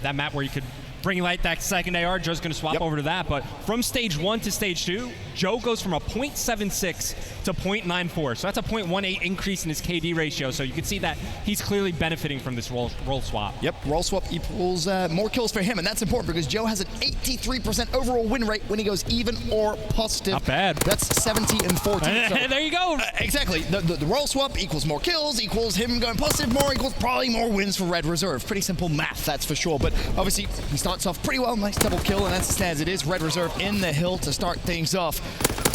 That map where you could bring light that second AR, Joe's going to swap over to that. But from stage 1 to stage 2, Joe goes from a 0.76 to 0.94. So that's a 0.18 increase in his KD ratio. So you can see that he's clearly benefiting from this role swap. Yep, role swap equals more kills for him. And that's important because Joe has an 83% overall win rate when he goes even or positive. Not bad. That's 70 and 14. So, there you go. Exactly. The role swap equals more kills, equals him going positive more, equals probably more wins for Red Reserve. Pretty simple math, that's for sure. But obviously, he starts off pretty well. Nice double kill, and that's as it is. Red Reserve in the hill to start things off.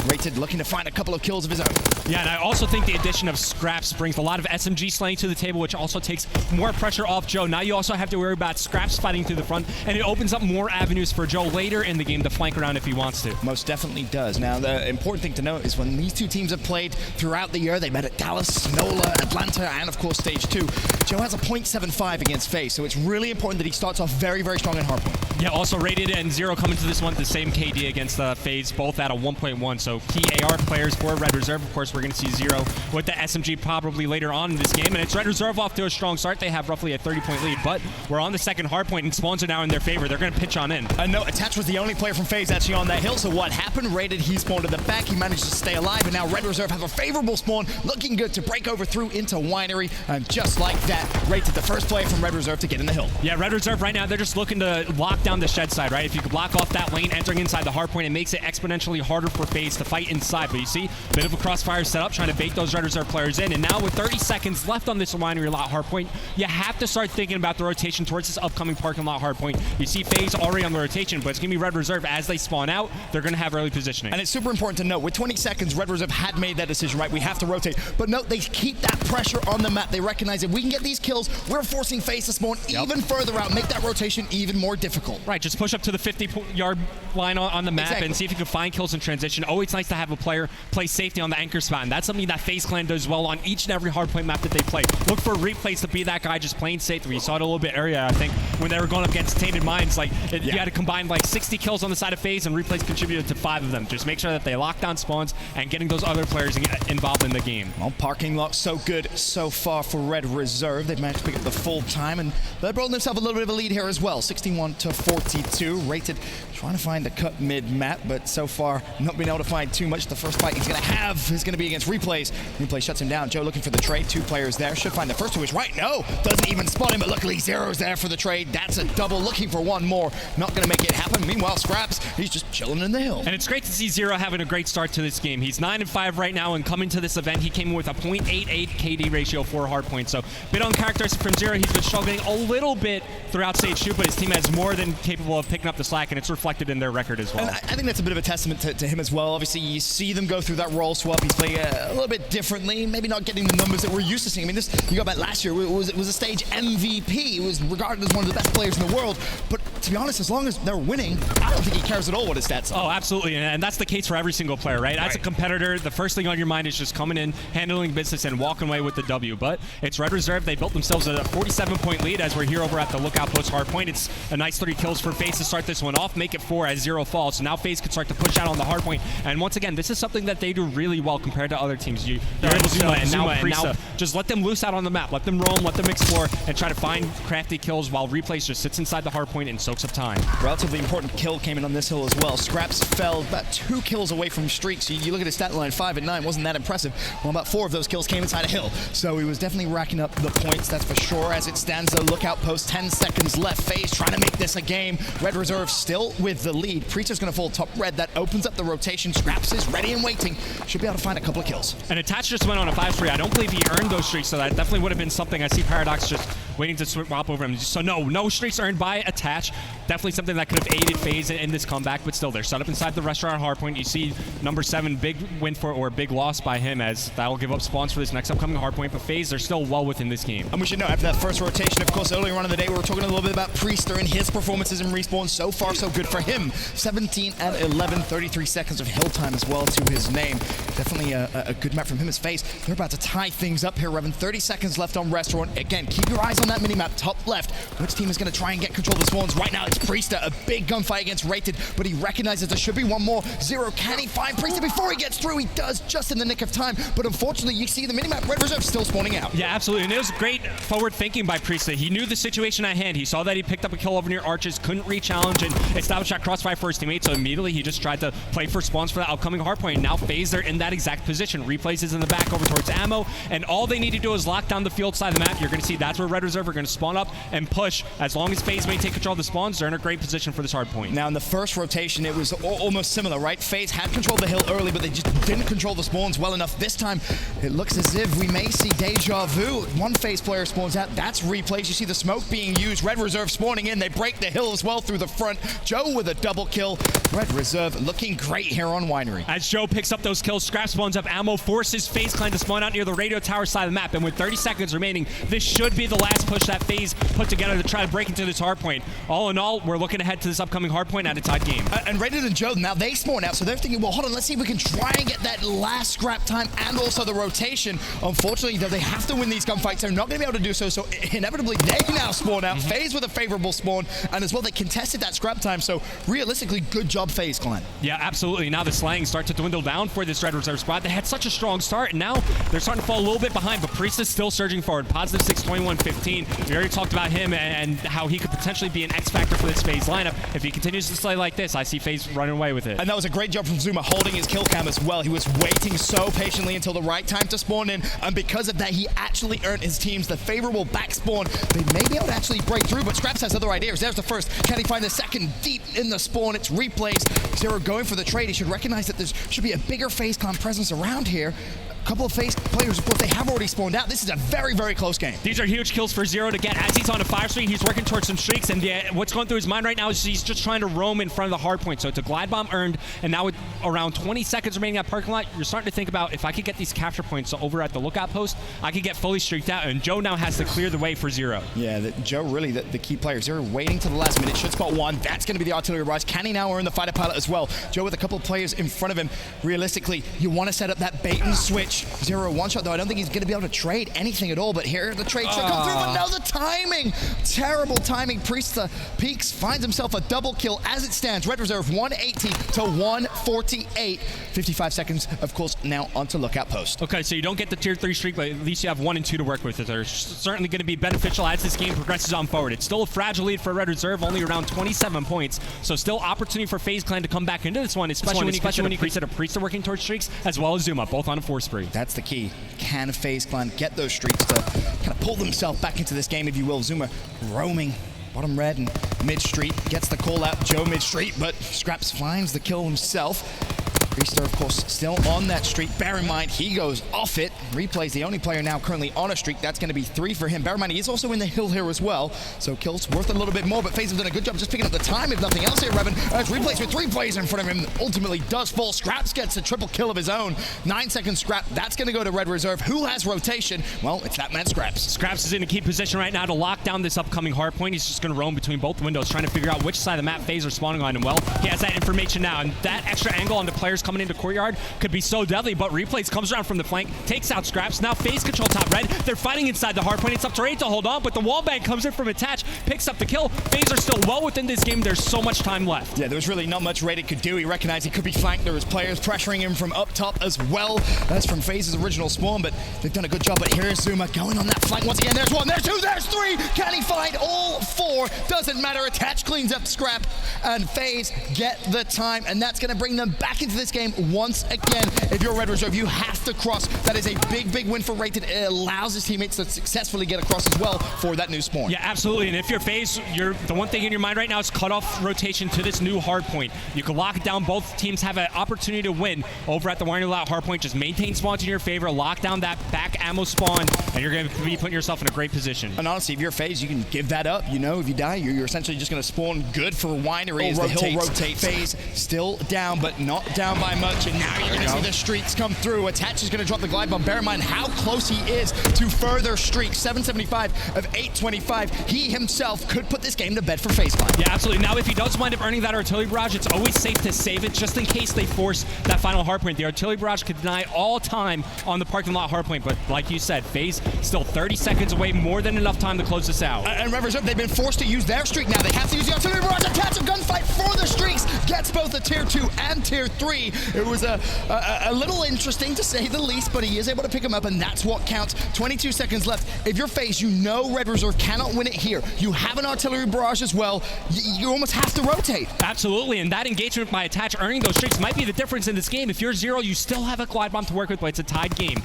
Rated looking to find a couple of kills of his own. Yeah, and I also think the addition of Scraps brings a lot of SMG slaying to the table, which also takes more pressure off Joe. Now you also have to worry about Scraps fighting through the front, and it opens up more avenues for Joe later in the game to flank around if he wants to. Most definitely does. Now, the important thing to note is when these two teams have played throughout the year, they met at Dallas, NOLA, Atlanta, and of course Stage 2. Joe has a 0.75 against FaZe, so it's really important that he starts off very, very strong in hardpoint. Yeah, also Rated and Zero coming to this one, the same KD against FaZe, both at a 1.1. So key AR players for Red Reserve. Of course, we're going to see Zero with the SMG probably later on in this game. And it's Red Reserve off to a strong start. They have roughly a 30-point lead, but we're on the second hardpoint, and spawns are now in their favor. They're going to pitch on in. No, Attach was the only player from FaZe actually on that hill, so what happened? Rated, he spawned at the back. He managed to stay alive, and now Red Reserve have a favorable spawn, looking good to break over through into Winery. And just like that, Rated the first player from Red Reserve to get in the hill. Yeah, Red Reserve right now, they're just looking to lock down the shed side, right? If you could block off that lane entering inside the hardpoint, it makes it exponentially harder for FaZe to fight inside. But you see, a bit of a crossfire setup, trying to bait those Red Reserve players in. And now with 30 seconds left on this Winery lot hardpoint, you have to start thinking about the rotation towards this upcoming parking lot hardpoint. You see FaZe already on the rotation, but it's going to be Red Reserve as they spawn out. They're going to have early positioning. And it's super important to note, with 20 seconds, Red Reserve had made that decision, right? We have to rotate. But note, they keep that pressure on the map. They recognize if we can get these kills, we're forcing FaZe to spawn even further out, make that rotation even more difficult. Right, just push up to the 50-yard line on the map and see if you can find kills in transition. Always nice to have a player play safety on the anchor spot, and that's something that FaZe Clan does well on each and every hardpoint map that they play. Look for replays to be that guy just playing safe. We saw it a little bit earlier, I think, when they were going up against Tainted Minds. You had to combine like 60 kills on the side of FaZe, and replays contributed to 5 of them. Just make sure that they lock down spawns and getting those other players involved in the game. Well, parking lot so good so far for Red Reserve. They've managed to pick up the full time, and they've brought themselves a little bit of a lead here as well. 61 to 42. Rated trying to find the cut mid-map, but so far not being able to find too much. The first fight he's going to have is going to be against Replays. Replay shuts him down. Joe looking for the trade. 2 players there. Should find the first 2 is right. No, doesn't even spot him, but luckily Zero's there for the trade. That's a double. Looking for one more. Not going to make it happen. Meanwhile, Scraps, he's just chilling in the hill. And it's great to see Zero having a great start to this game. He's 9-5 right now, and coming to this event, he came in with a 0.88 KD ratio for hardpoint. So, bit uncharacteristic from Zero. He's been struggling a little bit throughout stage 2, but his team has more than capable of picking up the slack, and it's reflected in their record as well. And I think that's a bit of a testament to him as well. Obviously, you see them go through that role swap. He's playing a little bit differently, maybe not getting the numbers that we're used to seeing. I mean, you go back last year, it was a stage MVP. He was regarded as one of the best players in the world. But to be honest, as long as they're winning, I don't think he cares at all what his stats are. Oh, absolutely, and that's the case for every single player, right? As a competitor, the first thing on your mind is just coming in, handling business, and walking away with the W. But it's Red Reserve. They built themselves a 47-point lead as we're here over at the Lookout Post hardpoint. It's a nice 30 kills for FaZe to start this one off, make it 4 as Zero falls. So now FaZe can start to push out on the hardpoint. And once again, this is something that they do really well compared to other teams. They're able to and now just let them loose out on the map. Let them roam, let them explore, and try to find crafty kills while Replays just sits inside the hardpoint and soaks up time. Relatively important kill came in on this hill as well. Scraps fell about 2 kills away from streaks. You look at his stat line, 5 and 9, wasn't that impressive. Well, about 4 of those kills came inside a hill. So he was definitely racking up the points, that's for sure. As it stands, the Lookout Post, 10 seconds left. FaZe trying to make this a game. Red Reserve still with the lead. Preacher's going to fall top red. That opens up the rotation. Scraps is ready and waiting. Should be able to find a couple of kills. And Attach just went on a 5 streak. I don't believe he earned those streaks, so that definitely would have been something. I see Paradox just waiting to swap over him. So no streaks earned by Attach. Definitely something that could have aided FaZe in this comeback, but still, they're set up inside the restaurant hardpoint. You see number 7, big win for, or big loss by him, as that will give up spawns for this next upcoming hardpoint, but FaZe, they're still well within this game. And we should know, after that first rotation, of course, earlier on in the day, we were talking a little bit about Priester and his performances in Respawn. So far, so good for him. 17 and 11, 33 seconds of hill time as well to his name. Definitely a good map from him as FaZe. They're about to tie things up here, Revan. 30 seconds left on Restaurant. Again, keep your eyes on that minimap, top left. Which team is going to try and get control of the spawns? Right now, it's Priester, a big gunfight against Rated, but he recognizes there should be one more. Zero, can he find Priester before he gets through? He does, just in the nick of time, but unfortunately you see the minimap, Red Reserve still spawning out. Yeah, absolutely, and it was great forward thinking by Priester. He knew the situation at hand. He saw that he picked up a kill over near Arches, couldn't re-challenge and establish that crossfire for his teammate, so immediately he just tried to play for spawns for that upcoming hardpoint. Now FaZe, they're in that exact position. Replays is in the back over towards Ammo, and all they need to do is lock down the field side of the map. You're going to see that's where Red Reserve are going to spawn up and push. As long as FaZe maintain control of the spawns, they're in a great position for this hardpoint. Now in the first rotation, it was almost similar, right? FaZe had controlled the hill early, but they just didn't control the spawns well enough. This time, it looks as if we may see deja vu. One FaZe player spawns out. That's replays. You see the smoke being used. Red Reserve spawning in. They break the hill as well through the front. Joe with a double kill. Red Reserve looking great here on Winery. As Joe picks up those kills, Scrap spawns up Ammo, forces FaZe Clan to spawn out near the radio tower side of the map. And with 30 seconds remaining, this should be the last push that FaZe put together to try to break into this hardpoint. All in all, we're looking ahead to this upcoming hardpoint at a tied game. And Rated and Joe, now they spawn out, so they're thinking, well, hold on, let's see if we can try and get that last scrap time and also the rotation. Unfortunately, though, they have to win these gunfights. They're not going to be able to do so, so inevitably they now spawn out. FaZe with a favorable spawn, and as well, they contested that scrap time, so realistically, good job, FaZe Clan. Yeah, absolutely. Now the slang starts to dwindle down for this Red Reserve squad. They had such a strong start, and now they're starting to fall a little bit behind, but Priest is still surging forward. Positive 6, 21, 15. We already talked about him and how he could potentially be an X factor for this FaZe lineup. If he continues to play like this, I see FaZe running away with it. And that was a great job from Zuma holding his kill cam as well. He was waiting so patiently until the right time to spawn in, and because of that, he actually earned his teams the favorable back spawn. They may be able to actually break through, but Scraps has other ideas. There's the first. Can he find the second deep in the spawn? It's replays. Zero going for the trade. He should recognize that there should be a bigger FaZe Clan presence around here. A couple of FaZe players, of course, they have already spawned out. This is a very, very close game. These are huge kills for Zero to get. As he's on a fire streak, he's working towards some streaks, and what's going through his mind right now is he's just trying to roam in front of the hard point. So it's a glide bomb earned, and now with around 20 seconds remaining at parking lot, you're starting to think about, if I could get these capture points over at the lookout post, I could get fully streaked out, and Joe now has to clear the way for Zero. Yeah, Joe really the key player. Zero waiting to the last minute, should spot one. That's going to be the artillery barrage. Can he now earn the fighter pilot as well? Joe with a couple of players in front of him. Realistically, you want to set up that bait and switch. Zero one shot, though. I don't think he's going to be able to trade anything at all, but here the trade should come through, but no, the timing. Terrible timing. Priester peeks, finds himself a double kill as it stands. Red Reserve 180 to 148. 55 seconds, of course, now onto lookout post. Okay, so you don't get the tier 3 streak, but at least you have 1 and 2 to work with. They're certainly going to be beneficial as this game progresses on forward. It's still a fragile lead for Red Reserve, only around 27 points, so still opportunity for FaZe Clan to come back into this one, especially when you consider Priester working towards streaks, as well as Zuma, both on a 4 spree. That's the key. Can FaZe Clan get those streaks to kind of pull themselves back into this game, if you will? Zuma roaming bottom red and mid-street, gets the call out, Joe mid-street, but Scraps finds the kill himself. Priester, of course, still on that streak. Bear in mind, he goes off it. Replay's the only player now currently on a streak. That's going to be 3 for him. Bear in mind, he is also in the hill here as well, so kills worth a little bit more, but FaZe have done a good job just picking up the time, if nothing else here, Revan. As Replay's with 3 players in front of him, ultimately does fall. Scraps gets a triple kill of his own. 9-second scrap. That's going to go to Red Reserve. Who has rotation? Well, it's that man, Scraps. Scraps is in a key position right now to lock down this upcoming hard point. He's just going to roam between both windows, trying to figure out which side of the map FaZe are spawning on. And well, he has that information now, and that extra angle on the players coming into courtyard could be so deadly, but Replays comes around from the flank, takes out Scraps. Now FaZe control top red. They're fighting inside the hardpoint. It's up to Raid to hold on, but the wallbang comes in from attach, picks up the kill. FaZe are still well within this game. There's so much time left. Yeah, there was really not much Raid could do. He recognized he could be flanked. There was players pressuring him from up top as well. That's from FaZe's original spawn, but they've done a good job. But here's Zuma going on that flank once again. There's 1, there's 2, there's 3. Can he find all 4? Doesn't matter. Attach cleans up Scrap, and FaZe get the time, and that's going to bring them back into this game once again. If you're Red Reserve, you have to cross. That is a big, big win for Rated. It allows his teammates to successfully get across as well for that new spawn. Yeah, absolutely. And if you're FaZe, the one thing in your mind right now is cut off rotation to this new hard point. You can lock it down. Both teams have an opportunity to win over at the Winery Lot hard point. Just maintain spawns in your favor, lock down that back ammo spawn, and you're going to be putting yourself in a great position. And honestly, if you're FaZe, you can give that up. You know, if you die, you're essentially just going to spawn good for Winery as the hill rotates. FaZe still down, but not down by much, and now you're going to see the streaks come through. Attach is going to drop the glide bomb. Bear in mind how close he is to further streaks. 775 of 825. He himself could put this game to bed for FaZe Clan. Yeah, absolutely. Now, if he does wind up earning that artillery barrage, it's always safe to save it just in case they force that final hardpoint. The artillery barrage could deny all time on the parking lot hardpoint, but like you said, FaZe still 30 seconds away, more than enough time to close this out. And Red Reserve, they've been forced to use their streak now. They have to use the artillery barrage. Attach a gunfight for the streaks. Gets both the tier 2 and tier 3. It was a little interesting to say the least, but he is able to pick him up, and that's what counts. 22 seconds left. If you're FaZe, you know Red Reserve cannot win it here. You have an artillery barrage as well. You almost have to rotate. Absolutely, and that engagement by Attach earning those streaks might be the difference in this game. If you're 0, you still have a glide bomb to work with, but it's a tied game.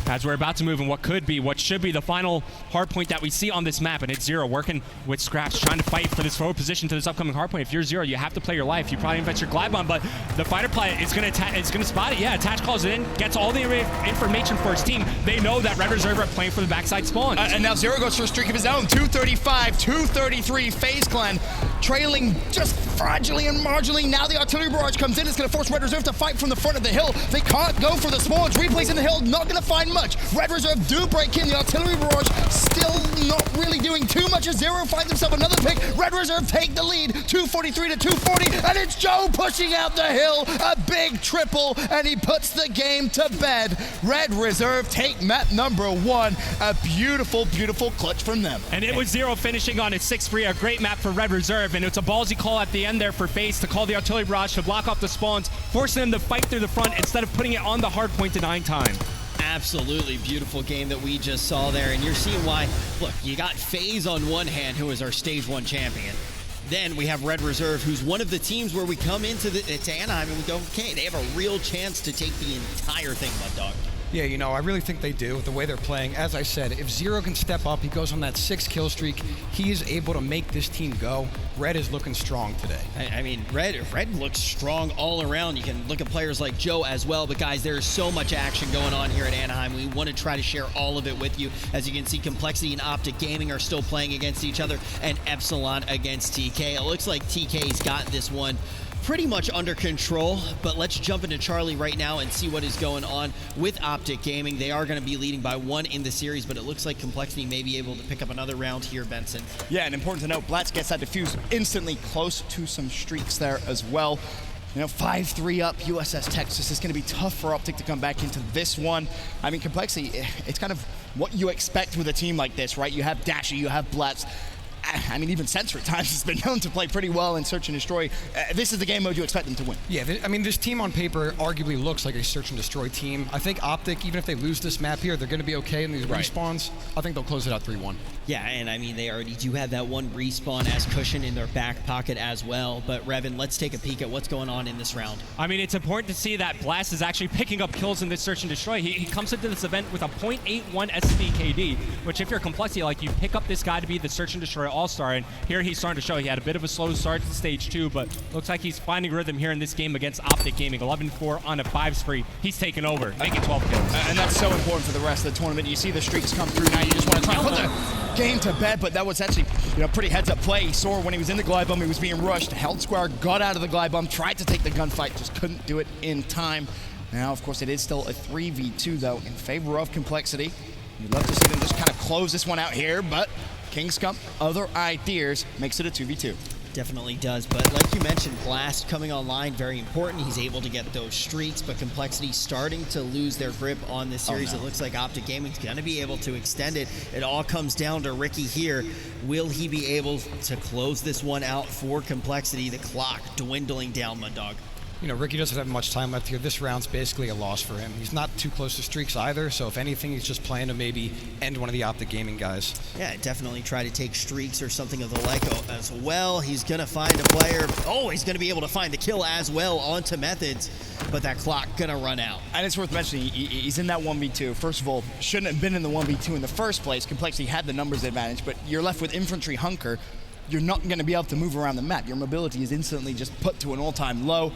As we're about to move in what should be the final hard point that we see on this map, and it's 0 working with Scraps, trying to fight for this forward position to this upcoming hard point. If you're 0, you have to play your life. You probably invest your glide bomb, but the fighter pilot is going to spot it. Yeah, Attach calls it in, gets all the information for his team. They know that Red Reserve are playing for the backside spawn. And now 0 goes for a streak of his own. 235, 233. FaZe Clan trailing just fragilely and marginally. Now the artillery barrage comes in. It's going to force Red Reserve to fight from the front of the hill. They can't go for the spawns. Replays in the hill, not going to find much. Red Reserve do break in. The artillery barrage still not really doing too much as 0 finds himself another pick. Red Reserve take the lead, 243 to 240, and it's Joe pushing out the hill. A big triple, and he puts the game to bed. Red Reserve take map number 1. A beautiful, beautiful clutch from them. And it was 0 finishing on a 6-3, a great map for Red Reserve, and it's a ballsy call at the end there for FaZe to call the artillery barrage to block off the spawns, forcing them to fight through the front instead of putting it on the hard point to 9 time. Absolutely beautiful game that we just saw there, and you're seeing why. Look, you got FaZe on one hand, who is our stage 1 champion. Then we have Red Reserve, who's one of the teams where we come into Anaheim and we go, okay, they have a real chance to take the entire thing, Mud Dog. Yeah, you know, I really think they do, the way they're playing. As I said, if 0 can step up, he goes on that 6-kill streak, he is able to make this team go. Red is looking strong today. I mean, Red looks strong all around. You can look at players like Joe as well, but guys, there is so much action going on here at Anaheim. We want to try to share all of it with you. As you can see, Complexity and Optic Gaming are still playing against each other, and Epsilon against TK. It looks like TK's got this one pretty much under control, but let's jump into Charlie right now and see what is going on with Optic Gaming. They are going to be leading by 1 in the series, but it looks like Complexity may be able to pick up another round here, Benson. Yeah, and important to note, Blatz gets that defuse instantly close to some streaks there as well. You know, 5-3 up USS Texas. It's going to be tough for Optic to come back into this one. I mean, Complexity, it's kind of what you expect with a team like this, right? You have Dashy, you have Blatz. I mean, even Sensor at times has been known to play pretty well in Search and Destroy. This is the game mode you expect them to win. Yeah, I mean, this team on paper arguably looks like a Search and Destroy team. I think Optic, even if they lose this map here, they're going to be okay in these respawns. I think they'll close it out 3-1. Yeah, and I mean, they already do have that one respawn as cushion in their back pocket as well. But Revan, let's take a peek at what's going on in this round. I mean, it's important to see that Blast is actually picking up kills in this Search and Destroy. He comes into this event with a 0.81 SPKD, which if you're Complexity, like, you pick up this guy to be the Search and Destroy all-star, and here he's starting to show he had a bit of a slow start to stage 2, but looks like he's finding rhythm here in this game against Optic Gaming. 11-4 on a 5 spree. He's taken over, making 12 kills. And that's so important for the rest of the tournament. You see the streaks come through now. You just want to try and put the game to bed, but that was actually, you know, pretty heads-up play. He saw when he was in the glide bomb, he was being rushed, held square, got out of the glide bomb, tried to take the gunfight, just couldn't do it in time. Now, of course, it is still a 3v2, though, in favor of Complexity. You'd love to see them just kind of close this one out here, but King Scump, other ideas, makes it a 2v2. Definitely does, but like you mentioned, Blast coming online, very important. He's able to get those streaks, but Complexity starting to lose their grip on this series. Oh, no. It looks like Optic Gaming's going to be able to extend it. It all comes down to Ricky here. Will he be able to close this one out for Complexity? The clock dwindling down, Mud Dog. You know, Ricky doesn't have much time left here. This round's basically a loss for him. He's not too close to streaks either, so if anything, he's just playing to maybe end one of the Optic Gaming guys. Yeah, definitely try to take streaks or something of the like as well. He's going to find a player. Oh, he's going to be able to find the kill as well onto Methods, but that clock going to run out. And it's worth mentioning, he's in that 1v2. First of all, shouldn't have been in the 1v2 in the first place. Complexity had the numbers advantage, but you're left with Infantry Hunker. You're not going to be able to move around the map. Your mobility is instantly just put to an all-time low.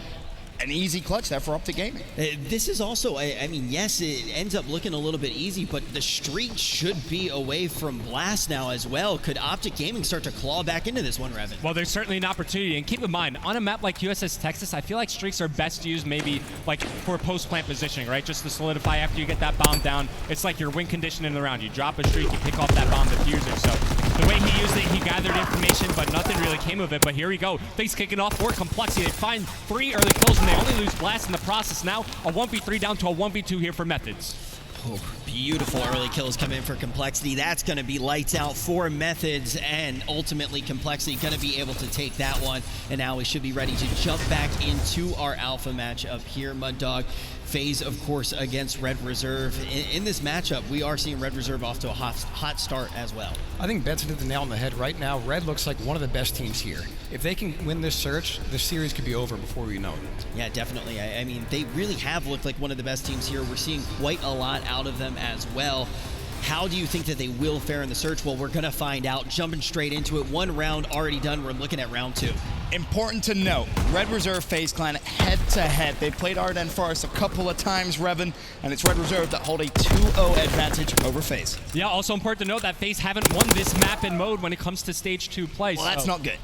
an easy clutch there for Optic Gaming. This is also, I mean, yes, it ends up looking a little bit easy, but the streak should be away from Blast now as well. Could Optic Gaming start to claw back into this one, Revan? Well, there's certainly an opportunity, and keep in mind, on a map like USS Texas, I feel like streaks are best used maybe like for post-plant positioning, right? Just to solidify after you get that bomb down. It's like your win condition in the round. You drop a streak, you pick off that bomb diffuser. So the way he used it, he gathered information, but nothing really came of it. But here we go. Things kicking off for Complexity. They find 3 early kills, and they only lose Blast in the process. Now a 1v3 down to a 1v2 here for Methods. Oh, beautiful early kills come in for Complexity. That's going to be lights out for Methods, and ultimately Complexity going to be able to take that one. And now we should be ready to jump back into our alpha matchup here, Mud Dog. FaZe, of course, against Red Reserve. In this matchup, we are seeing Red Reserve off to a hot start as well. I think Benson hit the nail on the head. Right now, Red looks like one of the best teams here. If they can win this search, the series could be over before we know it. Yeah, definitely. I mean, they really have looked like one of the best teams here. We're seeing quite a lot out of them as well. How do you think that they will fare in the search? Well, we're going to find out. Jumping straight into it. 1 round already done. We're looking at round 2. Important to note, Red Reserve FaZe Clan head-to-head. They played Arden Forest a couple of times, Revan, and it's Red Reserve that hold a 2-0 advantage over FaZe. Yeah, also important to note that FaZe haven't won this map in mode when it comes to Stage 2 play. Well, that's not good.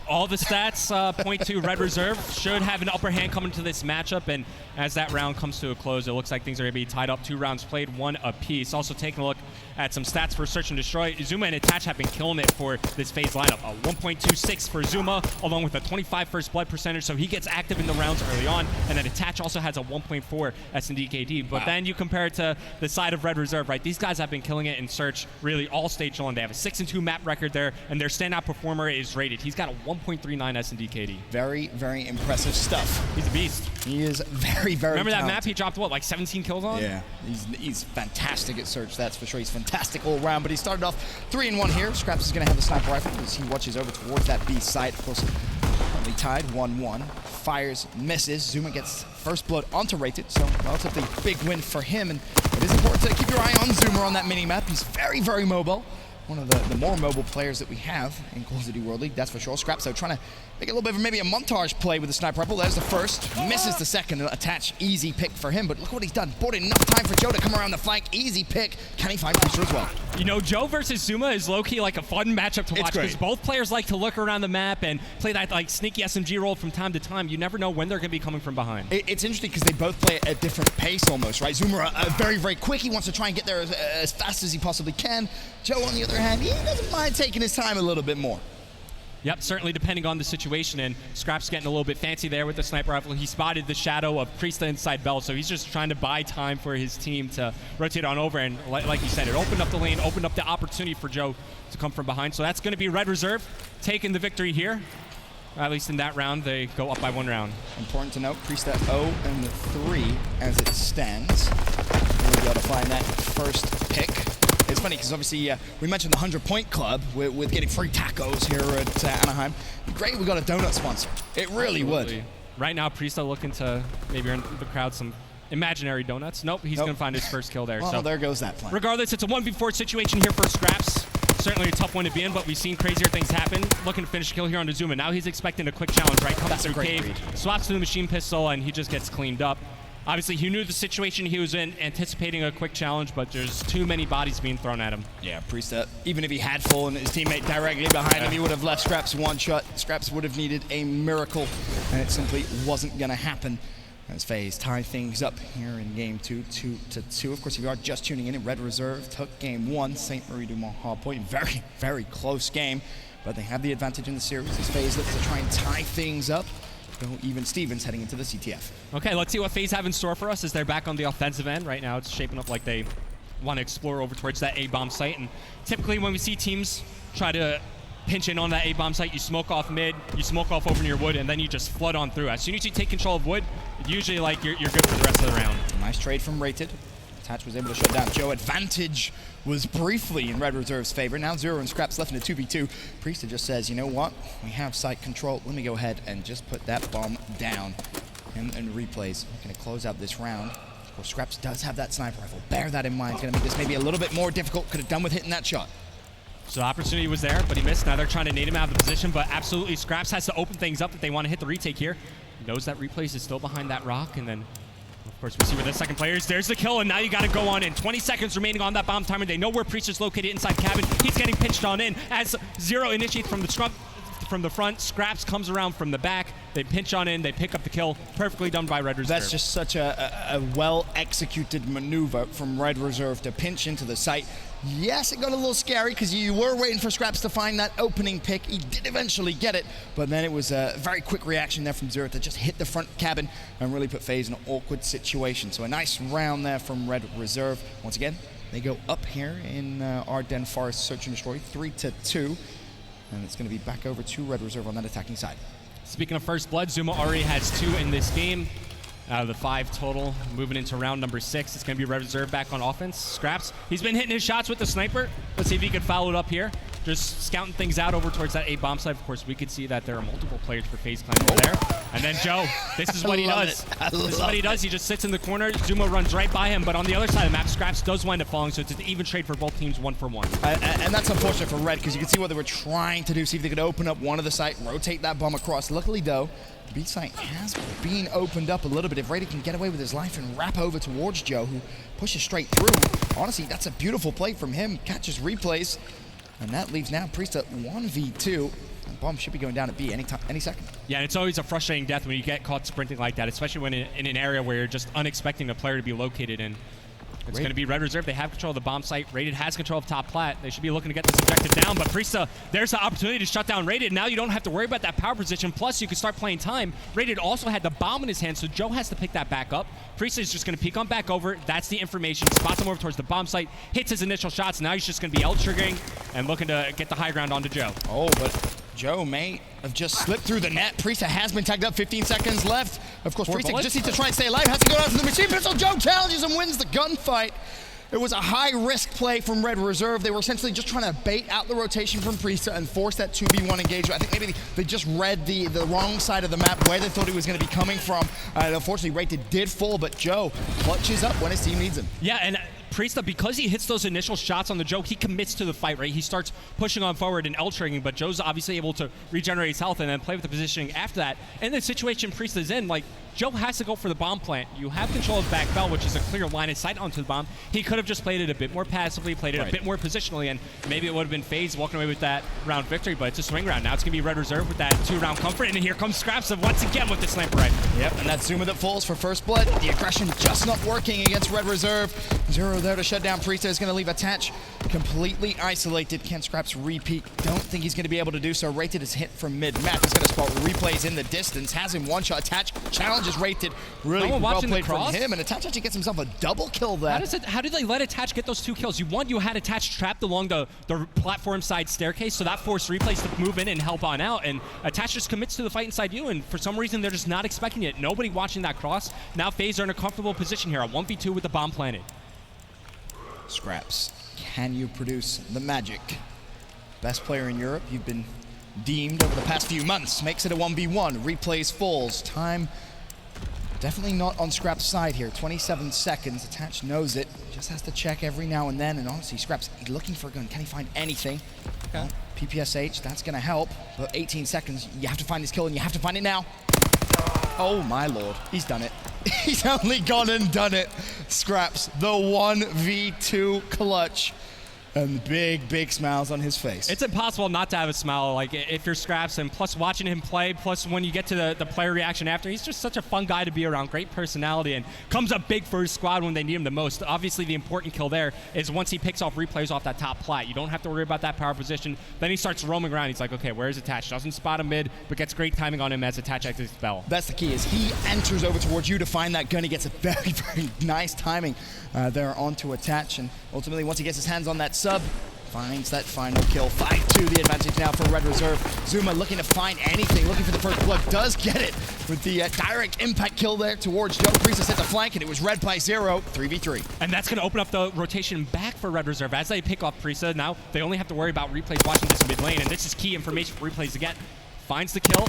All the stats point to Red Reserve should have an upper hand coming to this matchup, and as that round comes to a close, it looks like things are going to be tied up. 2 rounds played, 1 apiece. Also taking a look at some stats for Search and Destroy. Zuma and Attach have been killing it for this FaZe lineup. A 1.26 for Zuma, along with a 25 first blood percentage, so he gets active in the rounds early on, and then Attach also has a 1.4 S&D KD. But then you compare it to the side of Red Reserve, right? These guys have been killing it in Search really all stage long. They have a 6-2 map record there, and their standout performer is rated. He's got a 1.39 S&D KD. Very, very impressive stuff. He's a beast. He is very, very Remember that talented. map he dropped, what, like 17 kills on? Yeah, he's fantastic at Search, that's for sure. He's fantastic all around, but he started off 3-1 here. Scraps is going to have the sniper rifle as he watches over towards that B site. Of course, currently tied 1-1. Fires, misses. Zuma gets first blood onto Rated, so relatively big win for him. And it is important to keep your eye on Zuma on that mini-map. He's very, very mobile. One of the more mobile players that we have in Call of Duty World League, that's for sure. Scraps, though, trying to make a little bit of maybe a montage play with the sniper rifle. There's the first, misses the second. Attach, easy pick for him, but look what he's done. Bought enough time for Joe to come around the flank. Easy pick. Can he find Priester as well? You know, Joe versus Zuma is low-key like a fun matchup to watch because both players like to look around the map and play that like sneaky SMG role from time to time. You never know when they're going to be coming from behind. It's interesting because they both play at a different pace almost, right? Zuma very, very quick. He wants to try and get there as fast as he possibly can. Joe, on the other hand, he doesn't mind taking his time a little bit more. Yep, certainly depending on the situation, and Scraps getting a little bit fancy there with the sniper rifle. He spotted the shadow of Priesta inside Bell, so he's just trying to buy time for his team to rotate on over, and like you said, it opened up the lane, opened up the opportunity for Joe to come from behind. So that's going to be Red Reserve taking the victory here. At least in that round, they go up by 1 round. Important to note, Priesta 0-3 as it stands. We'll be able to find that first pick. It's funny because obviously we mentioned the 100-point club with getting free tacos here at Anaheim. Great, we got a donut sponsor. It really would. Right now, Priesta looking to maybe earn the crowd some imaginary donuts. Nope, he's going to find his first kill there. Well, so there goes that plan. Regardless, it's a 1v4 situation here for Scraps. Certainly a tough one to be in, but we've seen crazier things happen. Looking to finish a kill here on Zuma. Now he's expecting a quick challenge, right? Comes through cave, swaps to the machine pistol, and he just gets cleaned up. Obviously, he knew the situation he was in, anticipating a quick challenge, but there's too many bodies being thrown at him. Yeah, Priesta, even if he had fallen his teammate directly behind him, he would have left Scraps one shot. Scraps would have needed a miracle, and it simply wasn't going to happen. As FaZe tie things up here in game 2, 2-2. Of course, if you are just tuning in, Red Reserve took game 1, St. Marie du Mont Hardpoint. Very, very close game, but they have the advantage in the series as FaZe looks to try and tie things up. Go even Stevens heading into the CTF. Okay, let's see what FaZe have in store for us as they're back on the offensive end. Right now, it's shaping up like they want to explore over towards that A-bomb site. And typically when we see teams try to pinch in on that A-bomb site, you smoke off mid, you smoke off over near wood, and then you just flood on through. As soon as you take control of wood, usually like you're good for the rest of the round. Nice trade from Rated. Attach was able to shut down Joe. Advantage was briefly in Red Reserve's favor. Now Zero and Scraps left in a 2v2. Priesta just says, you know what? We have site control. Let me go ahead and just put that bomb down. And replays. We're going to close out this round. Of course, Scraps does have that sniper rifle. Bear that in mind. It's going to make this maybe a little bit more difficult. Could have done with hitting that shot. So opportunity was there, but he missed. Now they're trying to nade him out of the position, but absolutely Scraps has to open things up if they want to hit the retake here. knows that Replays is still behind that rock, and then of course we see where the second player is. There's the kill, and now you got to go on in. 20 seconds remaining on that bomb timer. They know where Priest is located inside cabin. He's getting pinched on in as Zero initiates from the front. Scraps comes around from the back. They pinch on in. They pick up the kill. Perfectly done by Red Reserve. That's just such a well-executed maneuver from Red Reserve to pinch into the site. Yes, it got a little scary because you were waiting for Scraps to find that opening pick. He did eventually get it, but then it was a very quick reaction there from Zero to just hit the front cabin and really put FaZe in an awkward situation. So a nice round there from Red Reserve. Once again, they go up here in Ardennes Forest Search and Destroy, 3-2. And it's going to be back over to Red Reserve on that attacking side. Speaking of first blood, Zuma already has 2 in this game. Out of the 5 total, moving into round number 6, it's going to be Red Reserve back on offense. Scraps, he's been hitting his shots with the sniper. Let's see if he can follow it up here. Just scouting things out over towards that A bomb site. Of course, we could see that there are multiple players for FaZe Clan over there. And then Joe, this is what he does. This is what he does. He just sits in the corner. Zuma runs right by him, but on the other side of the map, Scraps does wind up falling, so it's an even trade for both teams, 1-for-1. And that's unfortunate for Red, because you can see what they were trying to do, see if they could open up one of the site, rotate that bomb across. Luckily, though, B site has been opened up a little bit. If Raider can get away with his life and wrap over towards Joe, who pushes straight through, honestly, that's a beautiful play from him. Catches Replays, and that leaves now Priest at 1v2. And bomb should be going down at B any second. Yeah, and it's always a frustrating death when you get caught sprinting like that, especially when in an area where you're just unexpecting a player to be located in. It's going to be Red Reserve. They have control of the bomb site. Rated has control of top plat. They should be looking to get this objective down, but Priesta, there's the opportunity to shut down Rated. Now you don't have to worry about that power position, plus you can start playing time. Rated also had the bomb in his hand, so Joe has to pick that back up. Priesta is just going to peek on back over. That's the information. Spots him over towards the bomb site, hits his initial shots. Now he's just going to be L-triggering and looking to get the high ground onto Joe. Oh, but Joe may have just slipped through the net. Priesta has been tagged up, 15 seconds left. Of course, Priesta just needs to try and stay alive. Has to go down to the machine pistol. Joe challenges and wins the gunfight. It was a high-risk play from Red Reserve. They were essentially just trying to bait out the rotation from Priesta and force that 2v1 engagement. I think maybe they just read the wrong side of the map, where they thought he was going to be coming from. And unfortunately, Rated did fall, but Joe clutches up when his team needs him. Yeah, and Priesta, because he hits those initial shots on the Joe, he commits to the fight, right? He starts pushing on forward and L-triggering, but Joe's obviously able to regenerate his health and then play with the positioning after that. And the situation Priesta's in, like, Joe has to go for the bomb plant. You have control of back bell, which is a clear line of sight onto the bomb. He could have just played it a bit more passively, played it a bit more positionally, and maybe it would have been FaZe walking away with that round victory, but it's a swing round. Now it's going to be Red Reserve with that 2-round comfort, and here comes Scraps of once again with the sniper rifle. Yep, and that Zuma that falls for first blood. The aggression just not working against Red Reserve. Zero there to shut down Priesta. Is going to leave Attach completely isolated. Can Scraps repeat? Don't think he's going to be able to do so. Rated is hit from mid-map. He's going to spot Replays in the distance. Has him one shot. Attach challenges Rated. Really well played from him, and Attach actually gets himself a double kill there. How did they let Attach get those 2 kills? You had Attach trapped along the platform side staircase, so that forced Replays to move in and help on out, and Attach just commits to the fight inside you, and for some reason they're just not expecting it. Nobody watching that cross. Now FaZe are in a comfortable position here, a 1v2 with the bomb planted. Scraps, can you produce the magic? Best player in Europe, you've been deemed over the past few months. Makes it a 1v1, Replays falls. Time definitely not on Scraps' side here. 27 seconds, Attach knows it. Just has to check every now and then, and honestly, Scraps, he's looking for a gun. Can he find anything? Okay. Well, PPSH, that's gonna help, but 18 seconds, you have to find this kill, and you have to find it now. Oh my lord, he's done it. He's only gone and done it. Scraps, the 1v2 clutch. And big smiles on his face. It's impossible not to have a smile, like, if you're Scraps, and plus watching him play, plus when you get to the player reaction after, he's just such a fun guy to be around, great personality, and comes up big for his squad when they need him the most. Obviously, the important kill there is once he picks off Replays off that top plat. You don't have to worry about that power position. Then he starts roaming around. He's like, okay, where's Attach? Doesn't spot him mid, but gets great timing on him as Attach exits Bell. That's the key, is he enters over towards you to find that gun. He gets a very nice timing there onto Attach, and ultimately, once he gets his hands on that sub, finds that final kill. 5-2 the advantage now for Red Reserve. Zuma looking to find anything, looking for the first blood, does get it with the direct impact kill there towards Joe. Priesta set the flank, and it was Red by 0, 3v3. And that's going to open up the rotation back for Red Reserve. As they pick off Priesta, now they only have to worry about Replays watching this mid lane, and this is key information for Replays to get. Finds the kill,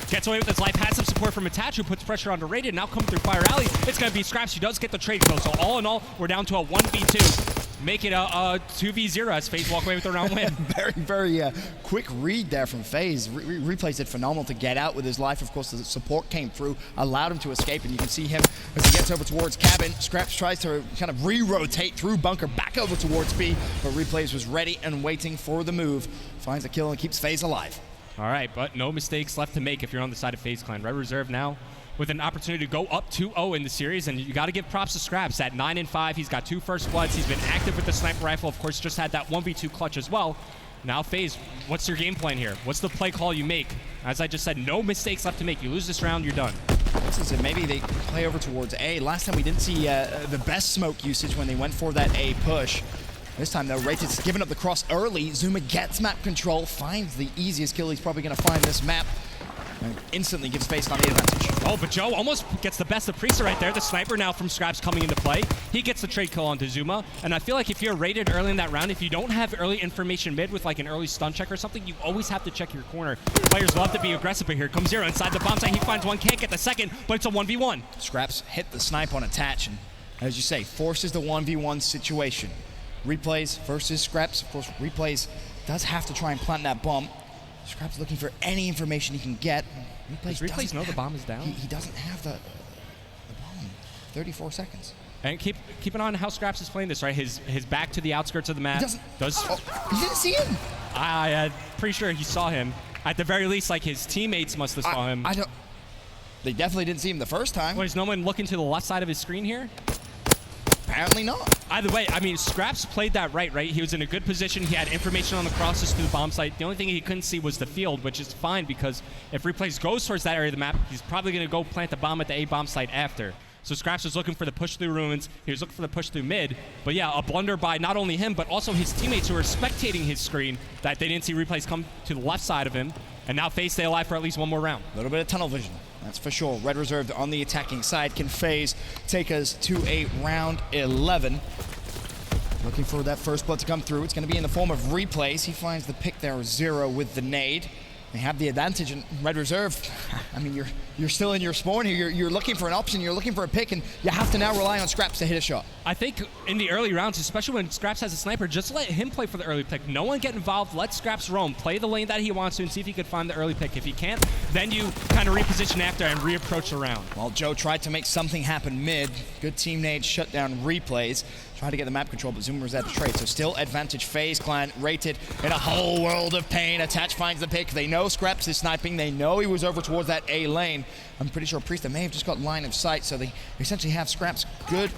gets away with his life, has some support from Attach, who puts pressure onto Rated. Now coming through Fire Alley, it's going to be Scraps, who does get the trade kill. So all in all, we're down to a 1v2. make it a 2v0 as FaZe walk away with the round win. Very quick read there from FaZe. Replays did phenomenal to get out with his life. Of course, the support came through, allowed him to escape, and you can see him as he gets over towards cabin. Scraps tries to kind of re-rotate through bunker back over towards B, but Replays was ready and waiting for the move. Finds a kill and keeps FaZe alive. All right, but no mistakes left to make if you're on the side of FaZe Clan. Red Reserve now with an opportunity to go up 2-0 in the series, and you got to give props to Scraps. At 9-5, he's got 2 first bloods. He's been active with the sniper rifle. Of course, just had that 1v2 clutch as well. Now, FaZe, what's your game plan here? What's the play call you make? As I just said, no mistakes left to make. You lose this round, you're done. This is it. Maybe they play over towards A. Last time we didn't see the best smoke usage when they went for that A push. This time, though, Rated's giving up the cross early. Zuma gets map control, finds the easiest kill he's probably going to find this map, and instantly gives FaZe on the advantage. Oh, but Joe almost gets the best of Priester right there. The sniper now from Scraps coming into play. He gets the trade kill onto Zuma, and I feel like if you're rated early in that round, if you don't have early information mid with like an early stun check or something, you always have to check your corner. Players love to be aggressive, but here comes Zero inside the bomb site. He finds one, can't get the second, but it's a 1v1. Scraps hit the snipe on attach, and as you say, forces the 1v1 situation. Replays versus Scraps. Of course, Replays does have to try and plant that bomb. Scraps looking for any information he can get. Replays know the bomb is down? He doesn't have the bomb. 34 seconds. And keep an eye on how Scraps is playing this, right? His back to the outskirts of the map. He didn't see him. I'm pretty sure he saw him. At the very least, like his teammates must have saw him. They definitely didn't see him the first time. Well, is no one looking to the left side of his screen here? Apparently not. Either way, I mean, Scraps played that right? He was in a good position. He had information on the crosses to the bomb site. The only thing he couldn't see was the field, which is fine because if Replays goes towards that area of the map, he's probably going to go plant the bomb at the A bomb site after. So Scraps was looking for the push through ruins. He was looking for the push through mid. But yeah, a blunder by not only him, but also his teammates who were spectating his screen that they didn't see Replays come to the left side of him. And now FaZe stay alive for at least one more round. A little bit of tunnel vision, that's for sure. Red Reserve on the attacking side. Can FaZe take us to a round 11? Looking for that first blood to come through. It's going to be in the form of Replays. He finds the pick there, Zero with the nade. They have the advantage in Red Reserve. I mean, you're still in your spawn here. You're looking for an option. You're looking for a pick, and you have to now rely on Scraps to hit a shot. I think in the early rounds, especially when Scraps has a sniper, just let him play for the early pick. No one get involved. Let Scraps roam. Play the lane that he wants to and see if he could find the early pick. If he can't, then you kind of reposition after and reapproach the round. Well, Joe tried to make something happen mid. Good team nade, shut down Replays. Tried to get the map control, but Zuma was at the trade. So still advantage FaZe Clan, Rated in a whole world of pain. Attach finds the pick. They know Scraps is sniping. They know he was over towards that A lane. I'm pretty sure Priester may have just got line of sight, so they essentially have Scraps good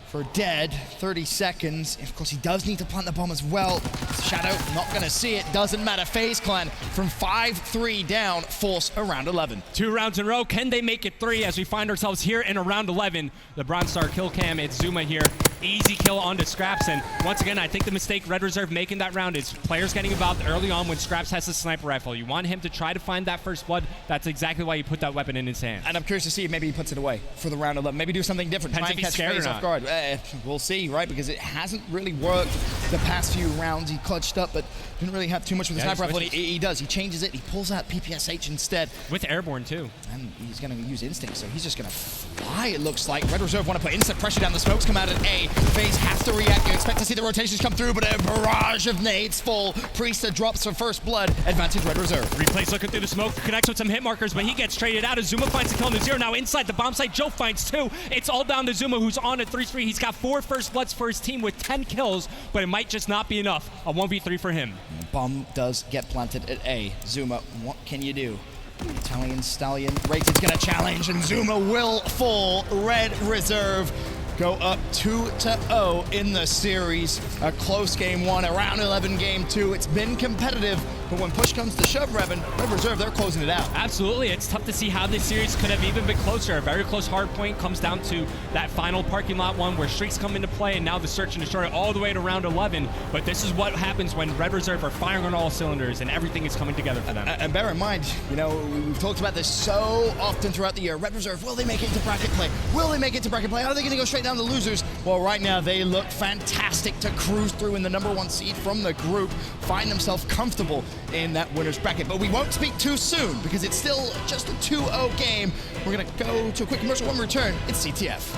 for dead. 30 seconds. Of course, he does need to plant the bomb as well. Shadow, not going to see it. Doesn't matter. FaZe Clan from 5-3 down, force a round 11. 2 rounds in a row. Can they make it 3 as we find ourselves here in a round 11? The Bronze Star kill cam. It's Zuma here. Easy kill onto Scraps. And once again, I think the mistake Red Reserve making that round is players getting involved early on when Scraps has the sniper rifle. You want him to try to find that first blood. That's exactly why you put that weapon in his hand. And I'm curious to see if maybe he puts it away for the round 11. Maybe do something different. Depends Try and if he's catch scared FaZe or off not. guard. We'll see, right? Because it hasn't really worked the past few rounds. He clutched up, but didn't really have too much with the sniper rifle. He does. He changes it. He pulls out PPSH instead. With airborne, too. And he's going to use instinct, so he's just going to fly, it looks like. Red Reserve want to put instant pressure down. The smokes come out at A. FaZe have to react. You expect to see the rotations come through, but a barrage of nades fall. Priester drops for first blood. Advantage Red Reserve. Replays looking through the smoke. Connects with some hit markers, but he gets traded out. As Zuma finds the kill on the Zero. Now inside the bomb site, Joe finds 2. It's all down to Zuma, who's on at 3-3. He's got 4 first bloods for his team with 10 kills, but it might just not be enough. A 1v3 for him. The bomb does get planted at A. Zuma, what can you do? Italian Stallion, Rated's gonna challenge, and Zuma will fall. Red Reserve go up 2-0 in the series. A close game 1, a round 11 game 2. It's been competitive, but when push comes to shove, Red Reserve, they're closing it out. Absolutely. It's tough to see how this series could have even been closer. A very close hard point comes down to that final parking lot one where streaks come into play, and now the search and destroy all the way to round 11. But this is what happens when Red Reserve are firing on all cylinders and everything is coming together for them. And bear in mind, you know, we've talked about this so often throughout the year. Red Reserve, will they make it into bracket play? Will they make it to bracket play? Are they going to go straight down to losers? Well, right now they look fantastic to cruise through in the #1 seed from the group, find themselves comfortable in that winner's bracket. But we won't speak too soon because it's still just a 2-0 game. We're going to go to a quick commercial. When we return, it's CTF.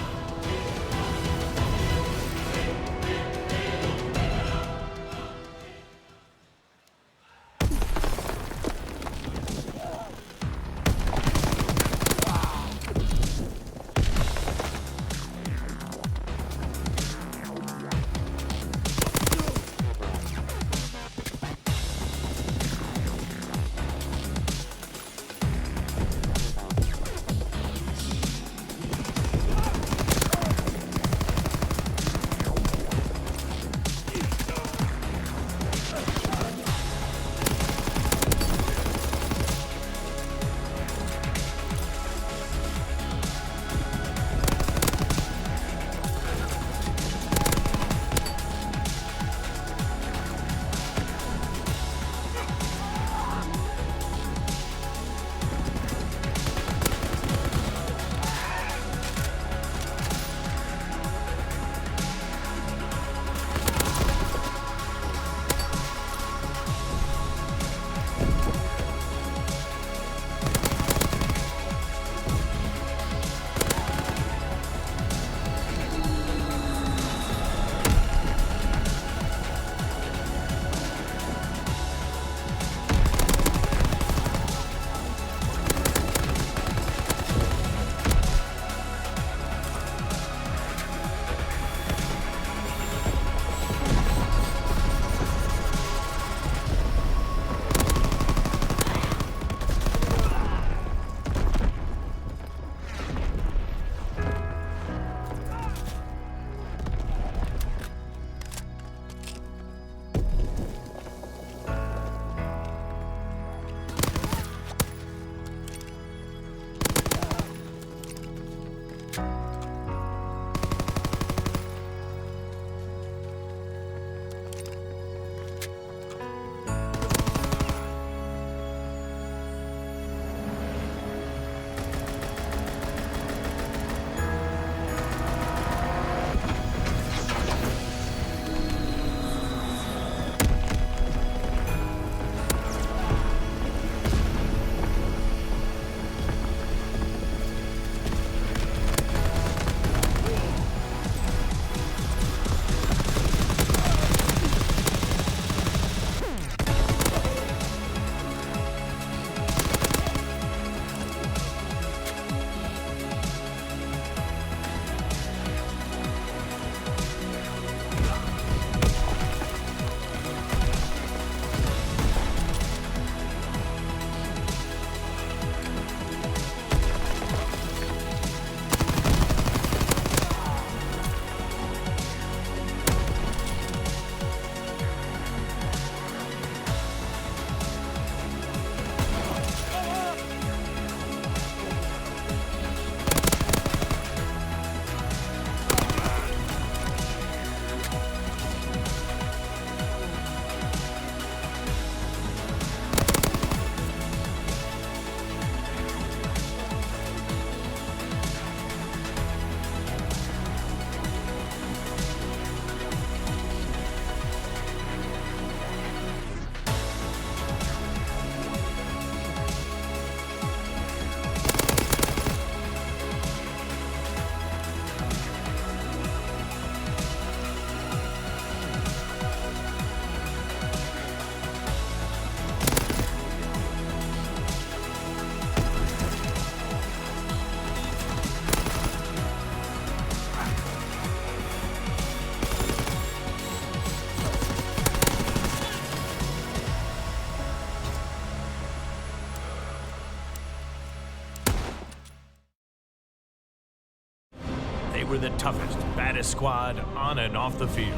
were the toughest, baddest squad on and off the field.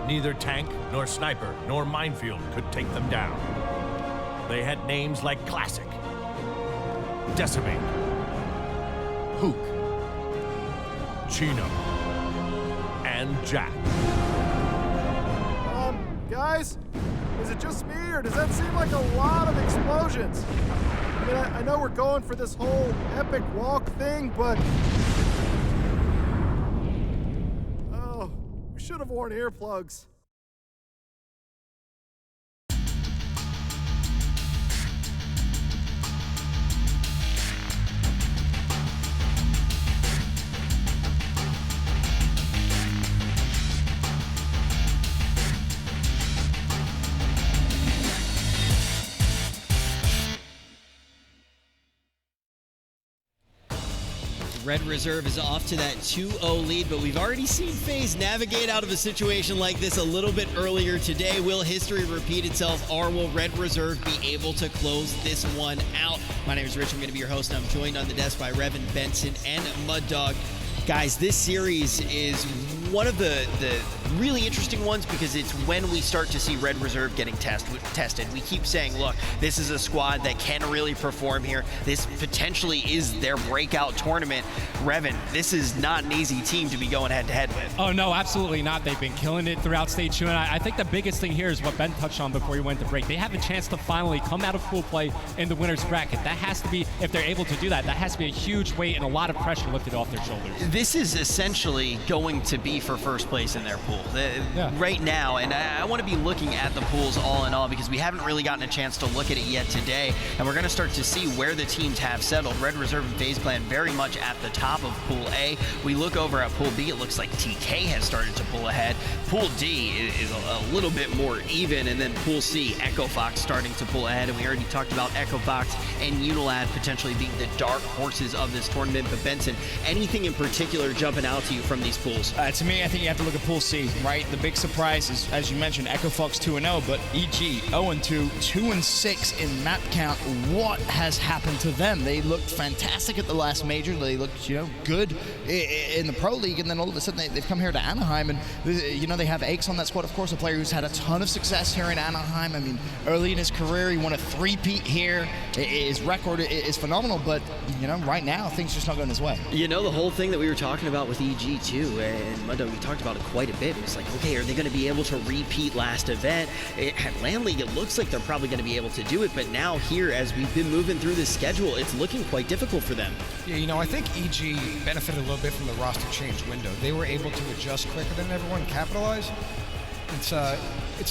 Neither tank, nor sniper, nor minefield could take them down. They had names like Classic, Decimate, Hook, Chino, and Jack. Guys, is it just me, or does that seem like a lot of explosions? I mean, I know we're going for this whole epic walk thing, but... Oh, we should have worn earplugs. Red Reserve is off to that 2-0 lead, but we've already seen FaZe navigate out of a situation like this a little bit earlier today. Will history repeat itself, or will Red Reserve be able to close this one out? My name is Rich. I'm going to be your host, and I'm joined on the desk by Revan, Benson, and Mud Dog. Guys, this series is one of the really interesting ones because it's when we start to see Red Reserve getting tested. We keep saying, look, this is a squad that can really perform here. This potentially is their breakout tournament. Revan, this is not an easy team to be going head-to-head with. Oh, no, absolutely not. They've been killing it throughout Stage 2, and I think the biggest thing here is what Ben touched on before we went to break. They have a chance to finally come out of pool play in the winner's bracket. That has to be, if they're able to do that, that has to be a huge weight and a lot of pressure lifted off their shoulders. This is essentially going to be for first place in their pool right now, and I want to be looking at the pools all in all because we haven't really gotten a chance to look at it yet today, and we're going to start to see where the teams have settled. Red Reserve and FaZe Clan very much at the top of Pool A. We look over at Pool B, it looks like TK has started to pull ahead. Pool D is a little bit more even, and then Pool C, Echo Fox starting to pull ahead, and we already talked about Echo Fox and Unilad potentially being the dark horses of this tournament. But Benson, anything in particular jumping out to you from these pools? To me, I think you have to look at Pool C, right? The big surprise is, as you mentioned, Echo Fox 2-0, but EG 0-2, 2-6 in map count. What has happened to them? They looked fantastic at the last major. They looked, good in the Pro League, and then all of a sudden they've come here to Anaheim, and they have Aches on that squad, of course, a player who's had a ton of success here in Anaheim. I mean, early in his career, he won a 3-peat here. His record is phenomenal, but right now things just not going his way. The whole thing that we were talking about with EG too, and Mundo, we talked about it quite a bit. It was like, okay, are they going to be able to repeat last event? At Land League, it looks like they're probably going to be able to do it, but now here, as we've been moving through this schedule, it's looking quite difficult for them. Yeah, I think EG benefited a little bit from the roster change window. They were able to adjust quicker than everyone, capitalize. It's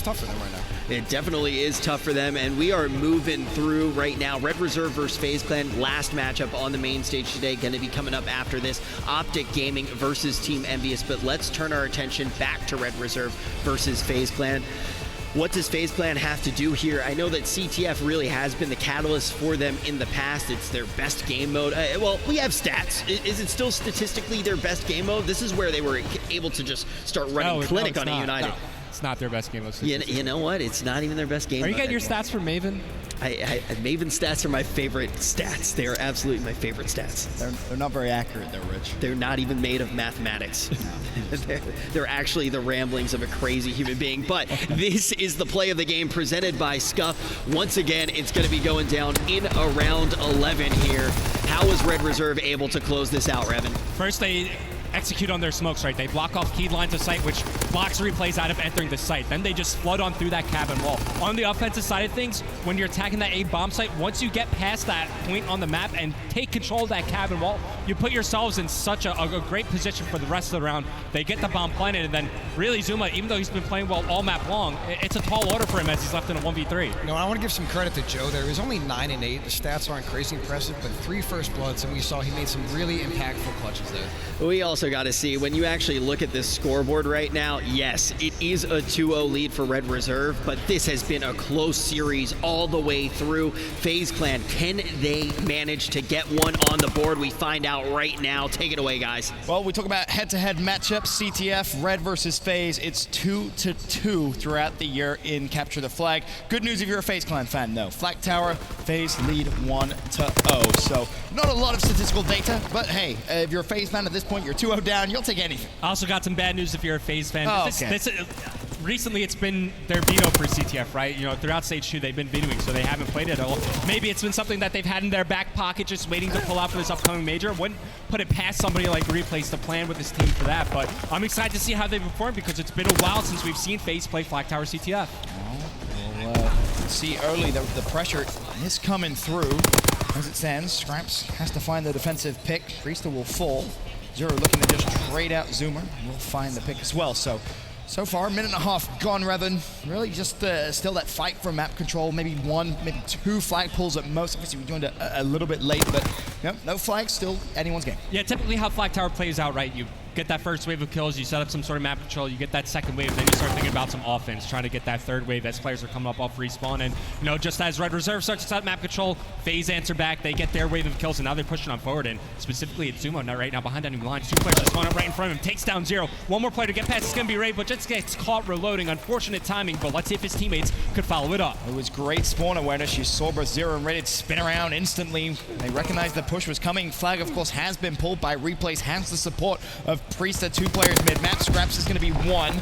tough for them right now. It definitely is tough for them, and we are moving through right now. Red Reserve versus FaZe Clan, last matchup on the main stage today, going to be coming up after this. Optic Gaming versus Team Envious, but let's turn our attention back to Red Reserve versus FaZe Clan. What does FaZe Clan have to do here? I know that CTF really has been the catalyst for them in the past. It's their best game mode. Well, we have stats. Is it still statistically their best game mode? This is where they were able to just start running Clinic on a United. No. It's not their best game mode. You know what? It's not even their best game. Are you getting your stats from Maven? Maven stats are my favorite stats. They are absolutely my favorite stats. They're not very accurate, though, Rich. They're not even made of mathematics. They're actually the ramblings of a crazy human being. But this is the play of the game presented by Scuff. Once again, it's going to be going down in around 11 here. How was Red Reserve able to close this out, Revan? First, they execute on their smokes, right? They block off keyed lines of sight, which blocks replays out of entering the site. Then they just flood on through that cabin wall. On the offensive side of things, when you're attacking that A bomb site, once you get past that point on the map and take control of that cabin wall, you put yourselves in such a great position for the rest of the round. They get the bomb planted, and then really Zuma, even though he's been playing well all map long, it's a tall order for him as he's left in a 1v3. I want to give some credit to Joe there. He was only 9 and 8. The stats aren't crazy impressive, but 3 first bloods, and we saw he made some really impactful clutches there. We also got to see, when you actually look at this scoreboard right now, yes, it is a 2-0 lead for Red Reserve, but this has been a close series all the way through. FaZe Clan, can they manage to get one on the board? We find out right now. Take it away, guys. Well, we talk about head-to-head matchups, CTF, Red versus FaZe. It's 2-2 throughout the year in Capture the Flag. Good news if you're a FaZe Clan fan, though. Flag Tower, FaZe lead 1-0. So not a lot of statistical data, but hey, if you're a FaZe fan at this point, you're 2 2-0 down, you'll take anything. I also got some bad news if you're a FaZe fan. Oh, okay. Recently, it's been their veto for CTF, right? You know, throughout Stage 2, they've been vetoing, so they haven't played it at all. Maybe it's been something that they've had in their back pocket, just waiting to pull out for this upcoming major. Wouldn't put it past somebody like Replays to plan with this team for that, but I'm excited to see how they perform because it's been a while since we've seen FaZe play Flag Tower CTF. We'll see early the pressure is coming through. As it stands, Scraps has to find the defensive pick. Priesta will fall. Zero looking to just trade out Zoomer. We'll find the pick as well. So far, a minute and a half gone, Revan. Really just still that fight for map control. Maybe one, maybe two flag pulls at most. Obviously, we joined a little bit late, but no flags, still anyone's game. Yeah, typically how Flag Tower plays out, right? You get that first wave of kills, you set up some sort of map control, you get that second wave, then you start thinking about some offense, trying to get that third wave as players are coming up off respawn. And, you know, just as Red Reserve starts to set map control, FaZe answer back, they get their wave of kills, and now they're pushing on forward. And specifically, it's Zumo right now behind enemy lines. Two players just spawn up right in front of him, takes down Zero. One more player to get past, it's going to be Ray, but just gets caught reloading. Unfortunate timing, but let's see if his teammates could follow it up. It was great spawn awareness. You saw both Zero and Ray spin around instantly. They recognized the push was coming. Flag, of course, has been pulled by Replays, has the support of Priesta, two players mid-map. Scraps is going to be one.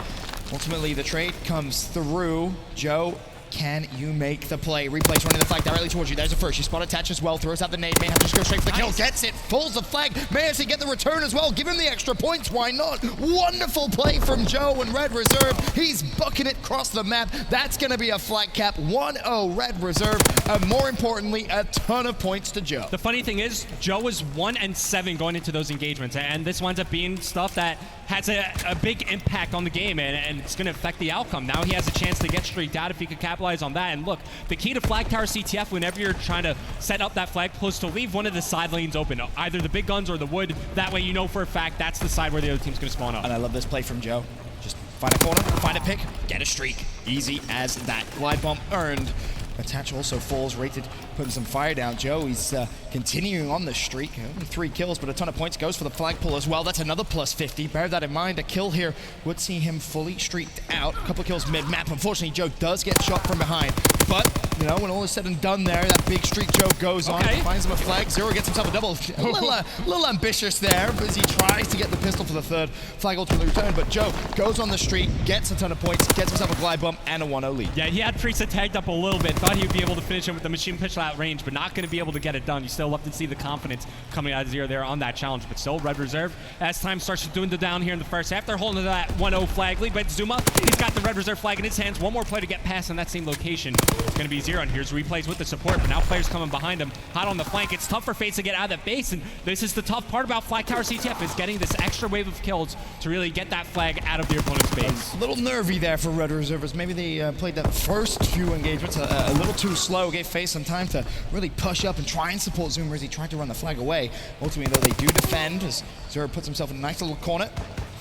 Ultimately, the trade comes through. Joe, can you make the play? Replays running the flag directly towards you. There's a first. You spot attach as well. Throws out the nade. May have to just go straight for the kill. Gets it. Pulls the flag. Manages to get the return as well. Give him the extra points. Why not? Wonderful play from Joe and Red Reserve. He's bucking it across the map. That's going to be a flag cap. 1-0 Red Reserve. And more importantly, a ton of points to Joe. The funny thing is, Joe is 1-7 going into those engagements, and this winds up being stuff that has a big impact on the game, and it's going to affect the outcome. Now he has a chance to get streaked out if he could capitalize on that. And look, the key to Flag Tower CTF, whenever you're trying to set up that flag post, to leave one of the side lanes open, either the big guns or the wood. That way you know for a fact that's the side where the other team's going to spawn up. And I love this play from Joe. Just find a corner, find a pick, get a streak. Easy as that. Glide bomb earned. Attach also falls, rated, putting some fire down. Joe, he's continuing on the streak. Only 3 kills, but a ton of points. Goes for the flag pull as well. That's another plus 50. Bear that in mind. A kill here would see him fully streaked out. A couple of kills mid-map. Unfortunately, Joe does get shot from behind. But, you know, when all is said and done there, that big streak Joe goes on. Finds him a flag. Zero gets himself a double. A little ambitious there as he tries to get the pistol for the third. Flag ultimately returned, but Joe goes on the streak, gets a ton of points, gets himself a glide bump, and a 1-0 lead. Yeah, he had Priesta tagged up a little bit. Thought he would be able to finish him with the machine pistol at range, but not going to be able to get it done. You still love to see the confidence coming out of Zero there on that challenge, but still Red Reserve, as time starts to dwindle down here in the first half, they're holding to that 1-0 flag lead, but Zuma, he's got the Red Reserve flag in his hands. One more play to get past in that same location. It's going to be Zero, and here's Replays with the support, but now players coming behind him, hot on the flank. It's tough for FaZe to get out of that base, and this is the tough part about Flag Tower CTF, is getting this extra wave of kills to really get that flag out of the opponent's base. A little nervy there for Red Reservers. Maybe they played that first few engagements a little too slow, gave FaZe some time to really push up and try and support Zoomer as he tried to run the flag away. Ultimately, though, they do defend as Zero puts himself in a nice little corner,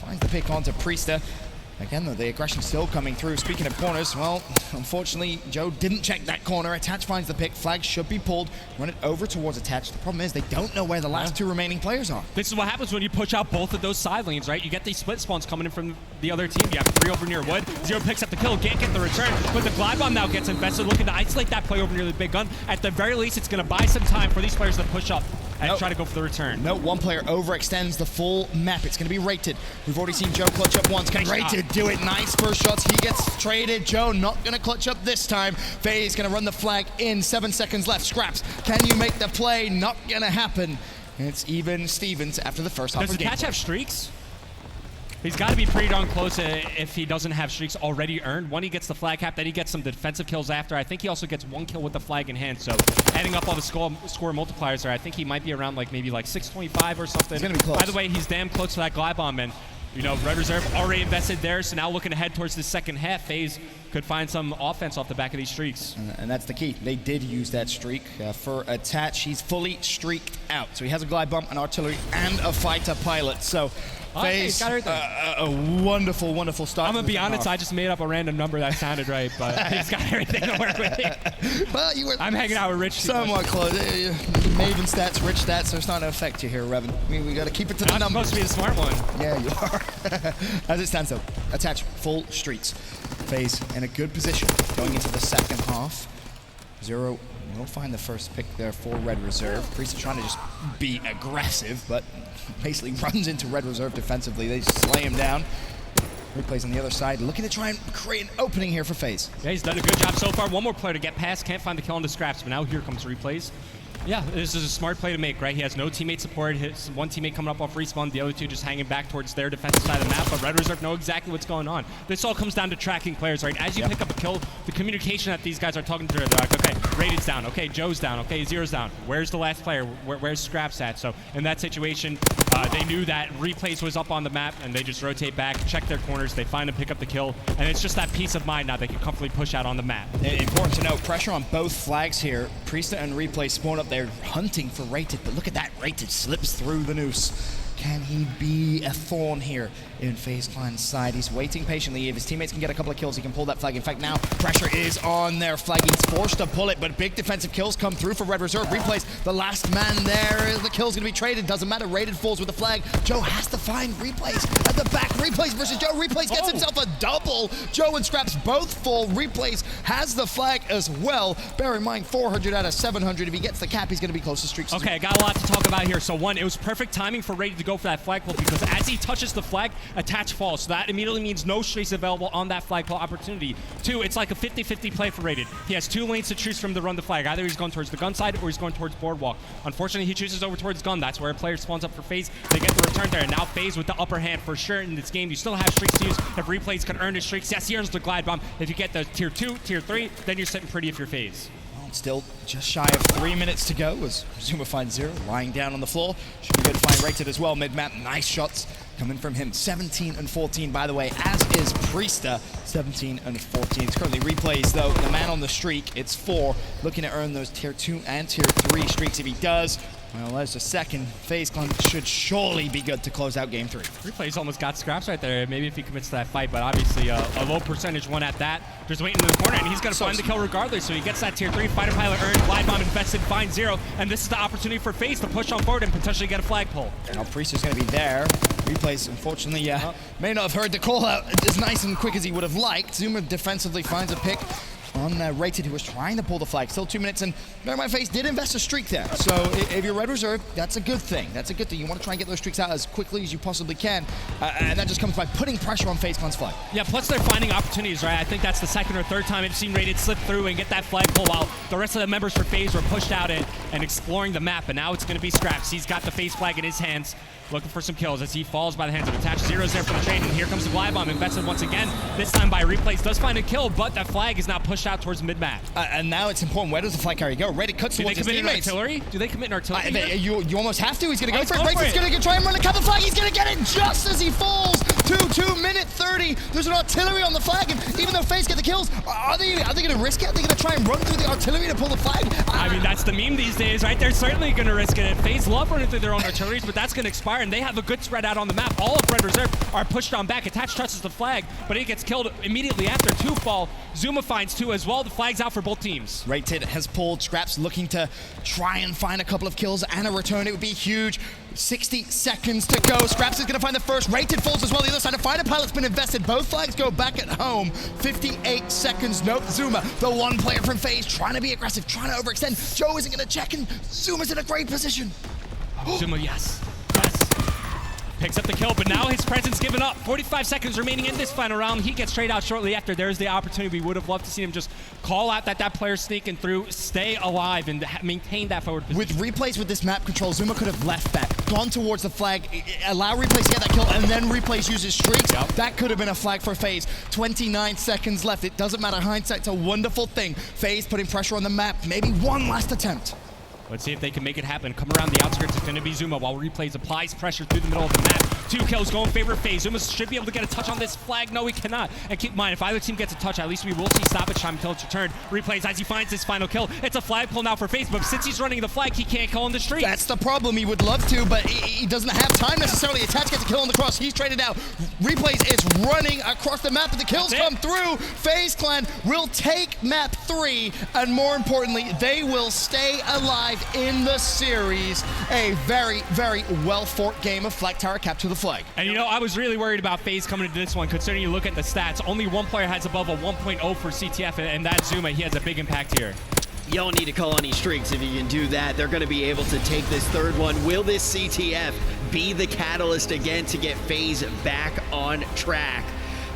finds the pick onto Priesta. Again, though, the aggression still coming through. Speaking of corners, well, unfortunately, Joe didn't check that corner. Attach finds the pick. Flag should be pulled. Run it over towards Attach. The problem is they don't know where the last 2 remaining players are. This is what happens when you push out both of those side lanes, right? You get these split spawns coming in from the other team. You have 3 over near wood. Zero picks up the kill, can't get the return, but the glide bomb now gets invested, looking to isolate that play over near the big gun. At the very least, it's going to buy some time for these players to push up and try to go for the return. No, one player overextends the full map. It's going to be Rated. We've already seen Joe clutch up once. Can Rated do it? Nice first shots. He gets traded. Joe not going to clutch up this time. FaZe going to run the flag in. 7 seconds left. Scraps, can you make the play? Not going to happen. It's even Stevens after the first half of the game. Does Attach have streaks? He's got to be pretty darn close if he doesn't have streaks already earned. One, he gets the flag cap, then he gets some defensive kills after. I think he also gets 1 kill with the flag in hand. So adding up all the score multipliers there, I think he might be around like maybe like 625 or something. He's going to be close. By the way, he's damn close to that glide bomb, and you know, Red Reserve already invested there, so now looking ahead towards the second half, FaZe could find some offense off the back of these streaks. And that's the key. They did use that streak for Attach. He's fully streaked out. So he has a glide bomb, an artillery, and a fighter pilot. So FaZe, a wonderful, wonderful start. I'm going to be honest, I just made up a random number that sounded right, but he's got everything to work with. Well, you were I'm hanging out with Rich. Somewhat close. Maven stats, Rich stats, so it's not going to affect you here, Revan. I mean, we got to keep it to the numbers. I'm supposed to be the smart one. Yeah, you are. As it stands, though, Attach full streets. FaZe in a good position going into the second half. Zero We'll find the first pick there for Red Reserve. Priest trying to just be aggressive, but basically runs into Red Reserve defensively. They just slay him down. Replays on the other side, looking to try and create an opening here for FaZe. Yeah, he's done a good job so far. One more player to get past. Can't find the kill on the scraps, but now here comes Replays. Yeah, this is a smart play to make, right? He has no teammate support. His one teammate coming up off respawn, the other two just hanging back towards their defensive side of the map, but Red Reserve know exactly what's going on. This all comes down to tracking players, right? As you pick up a kill, the communication that these guys are talking to, they're like, okay, Rated's down, okay, Joe's down, okay, Zero's down. Where's the last player? Where's Scraps at? So in that situation, they knew that Replays was up on the map, and they just rotate back, check their corners, they find and pick up the kill, and it's just that peace of mind now they can comfortably push out on the map. Important to note, pressure on both flags here. Priesta and Replay spawn up there hunting for Rated, but look at that. Rated slips through the noose. Can he be a thorn here in FaZe Clan's side? He's waiting patiently. If his teammates can get a couple of kills, he can pull that flag. In fact, now pressure is on their flag. He's forced to pull it, but big defensive kills come through for Red Reserve. Replays the last man there. The kill's going to be traded. Doesn't matter. Rated falls with the flag. Joe has to find Replays at the back. Replays versus Joe. Replays gets himself a double. Joe and Scraps both fall. Replays has the flag as well. Bear in mind, 400 out of 700. If he gets the cap, he's going to be close to streaks. Okay, I got a lot to talk about here. So one, it was perfect timing for Rated to go for that flagpole because as he touches the flag, attach falls. So that immediately means no streaks available on that flagpole opportunity. Two, it's like a 50-50 play for Rated. He has two lanes to choose from to run the flag. Either he's going towards the gun side or he's going towards boardwalk. Unfortunately, he chooses over towards gun. That's where a player spawns up for FaZe. They get the return there. And now FaZe with the upper hand for sure in this game. You still have streaks to use. If Replays can earn his streaks, yes, he earns the glide bomb. If you get the tier 2, tier 3, then you're sitting pretty if you're FaZe. Still just shy of 3 minutes to go as Zuma finds Zero lying down on the floor. Should be good to find Rated as well mid-map. Nice shots coming from him. 17 and 14, by the way, as is Priesta. 17 and 14. It's currently Replays, though. The man on the streak, it's 4. Looking to earn those tier 2 and tier 3 streaks. If he does, well, there's a second. FaZe Clan should surely be good to close out game 3. Replays almost got Scraps right there. Maybe if he commits to that fight, but obviously a low percentage one at that. Just waiting in the corner, and he's going to find the kill regardless. So he gets that tier 3. Fighter pilot earned, glide bomb invested, finds Zero, and this is the opportunity for FaZe to push on forward and potentially get a flagpole. Now Priest is going to be there. Replays, unfortunately, may not have heard the call out as nice and quick as he would have liked. Zuma defensively finds a pick on Rated, who was trying to pull the flag. Still 2 minutes, and bear in mind, FaZe did invest a streak there. So if you're Red Reserve, that's a good thing. That's a good thing. You want to try and get those streaks out as quickly as you possibly can, and that just comes by putting pressure on FaZe Clan's flag. Yeah, plus they're finding opportunities, right? I think that's the second or third time I've seen Rated slip through and get that flagpole while the rest of the members for FaZe were pushed out and exploring the map, and now it's going to be Scraps. He's got the FaZe flag in his hands, looking for some kills as he falls by the hands of Attached. Zero's there for the trade, and here comes the glide bomb, invested once again, this time by Replays. Does find a kill, but that flag is now pushed out towards mid-map. And now it's important, where does the flag carry go? Rated cuts towards his teammates. Do they commit an artillery? You almost have to. He's going to go for it. Rated's going to try and run a cover flag. He's going to get it just as he falls to 2 minute 30. There's an artillery on the flag, and even though FaZe get the kills, are they going to risk it? Are they going to try and run through the artillery to pull the flag? I mean, that's the meme these days, right? They're certainly going to risk it. FaZe love running through their own artilleries, but that's going to expire, and they have a good spread out on the map. All of Red Reserve are pushed on back. Attached touches the flag, but he gets killed immediately after. 2 fall. Zuma finds 2 as well. The flag's out for both teams. Rated has pulled. Scraps looking to try and find a couple of kills and a return. It would be huge. 60 seconds to go. Scraps is going to find the first. Rated falls as well. The other side, a fighter pilot's been invested. Both flags go back at home. 58 seconds. Nope. Zuma, the one player from FaZe, trying to be aggressive, trying to overextend. Joe isn't going to check, and Zuma's in a great position. Zuma, yes. Picks up the kill, but now his presence given up. 45 seconds remaining in this final round. He gets straight out shortly after. There's the opportunity. We would have loved to see him just call out that player's sneaking through, stay alive, and maintain that forward position. With Replays with this map control, Zuma could have left that, gone towards the flag, allow Replays to get that kill, and then Replays uses streaks. Yep. That could have been a flag for FaZe. 29 seconds left. It doesn't matter. Hindsight's a wonderful thing. FaZe putting pressure on the map. Maybe one last attempt. Let's see if they can make it happen. Come around the outskirts. It's going to be Zuma while Replays applies pressure through the middle of the map. 2 kills going in favor of FaZe. Zuma should be able to get a touch on this flag. No, he cannot. And keep in mind, if either team gets a touch, at least we will see stoppage time until it's returned. Replays as he finds his final kill. It's a flagpole now for FaZe, but since he's running the flag, he can't kill on the street. That's the problem. He would love to, but he doesn't have time necessarily. Attach gets a kill on the cross. He's traded out. Replays is running across the map, but the kills come through. FaZe Clan will take map 3, and more importantly, they will stay alive in the series. A very, very well-fought game of flag tower cap to the flag. And you know, I was really worried about FaZe coming into this one, considering you look at the stats. Only one player has above a 1.0 for CTF, and that's Zuma. He has a big impact here. You don't need to call any streaks if you can do that. They're going to be able to take this third one. Will this CTF be the catalyst again to get FaZe back on track?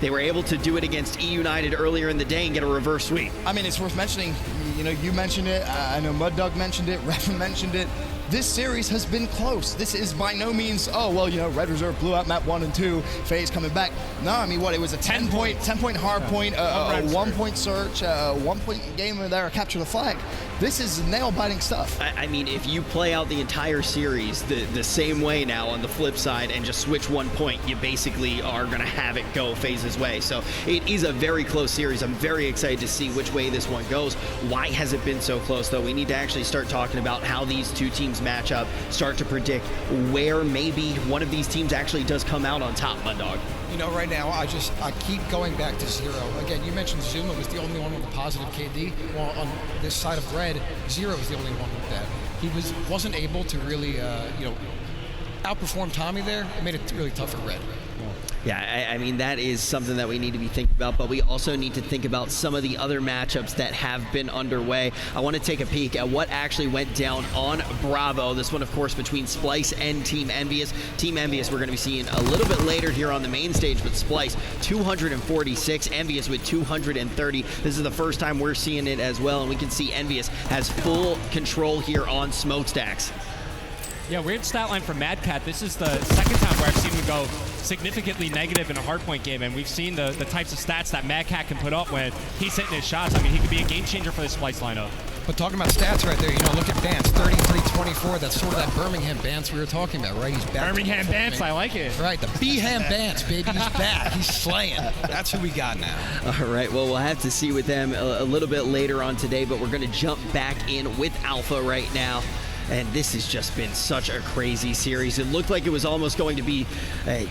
They were able to do it against E United earlier in the day and get a reverse sweep. I mean, it's worth mentioning, you know, you mentioned it, I know Mud Dog mentioned it, Revan mentioned it. This series has been close. This is by no means, oh, well, you know, Red Reserve blew out map 1 and 2, FaZe coming back. No, I mean, what, it was a 10-point hard point, a 1-point search, a 1-point game there, a capture the flag. This is nail-biting stuff. I mean, if you play out the entire series the same way now on the flip side and just switch 1 point, you basically are going to have it go FaZe's way. So it is a very close series. I'm very excited to see which way this one goes. Why has it been so close, though? We need to actually start talking about how these two teams match up, start to predict where maybe one of these teams actually does come out on top, Mud Dog. You know, right now, I keep going back to Zero. Again, you mentioned Zuma was the only one with a positive KD. Well, on this side of Red, Zero was the only one with that. He wasn't able to really, outperform Tommy there. It made it really tough for Red. Yeah, I mean, that is something that we need to be thinking about, but we also need to think about some of the other matchups that have been underway. I want to take a peek at what actually went down on Bravo. This one, of course, between Splice and Team Envious. Team Envious we're going to be seeing a little bit later here on the main stage, but Splice 246, Envious with 230. This is the first time we're seeing it as well, and we can see Envious has full control here on Smokestacks. Yeah, weird stat line from Mad Cat. This is the second time where I've seen him go significantly negative in a hardpoint game, and we've seen the types of stats that Mad Cat can put up when he's hitting his shots. I mean, he could be a game changer for the Splice lineup. But talking about stats right there, you know, look at Bance, 33-24. That's sort of that Birmingham Bance we were talking about, right? He's back. Birmingham Bance, I like it. Right, the Beham Bance, baby. He's back. He's slaying. That's who we got now. All right, well, we'll have to see with them a little bit later on today, but we're going to jump back in with Alpha right now. And this has just been such a crazy series. It looked like it was almost going to be,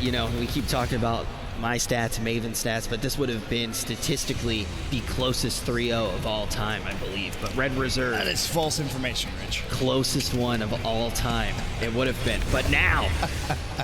you know, we keep talking about my stats, Maven stats, but this would have been statistically the closest 3-0 of all time, I believe. But Red Reserve. That is false information, Rich. Closest one of all time. It would have been. But now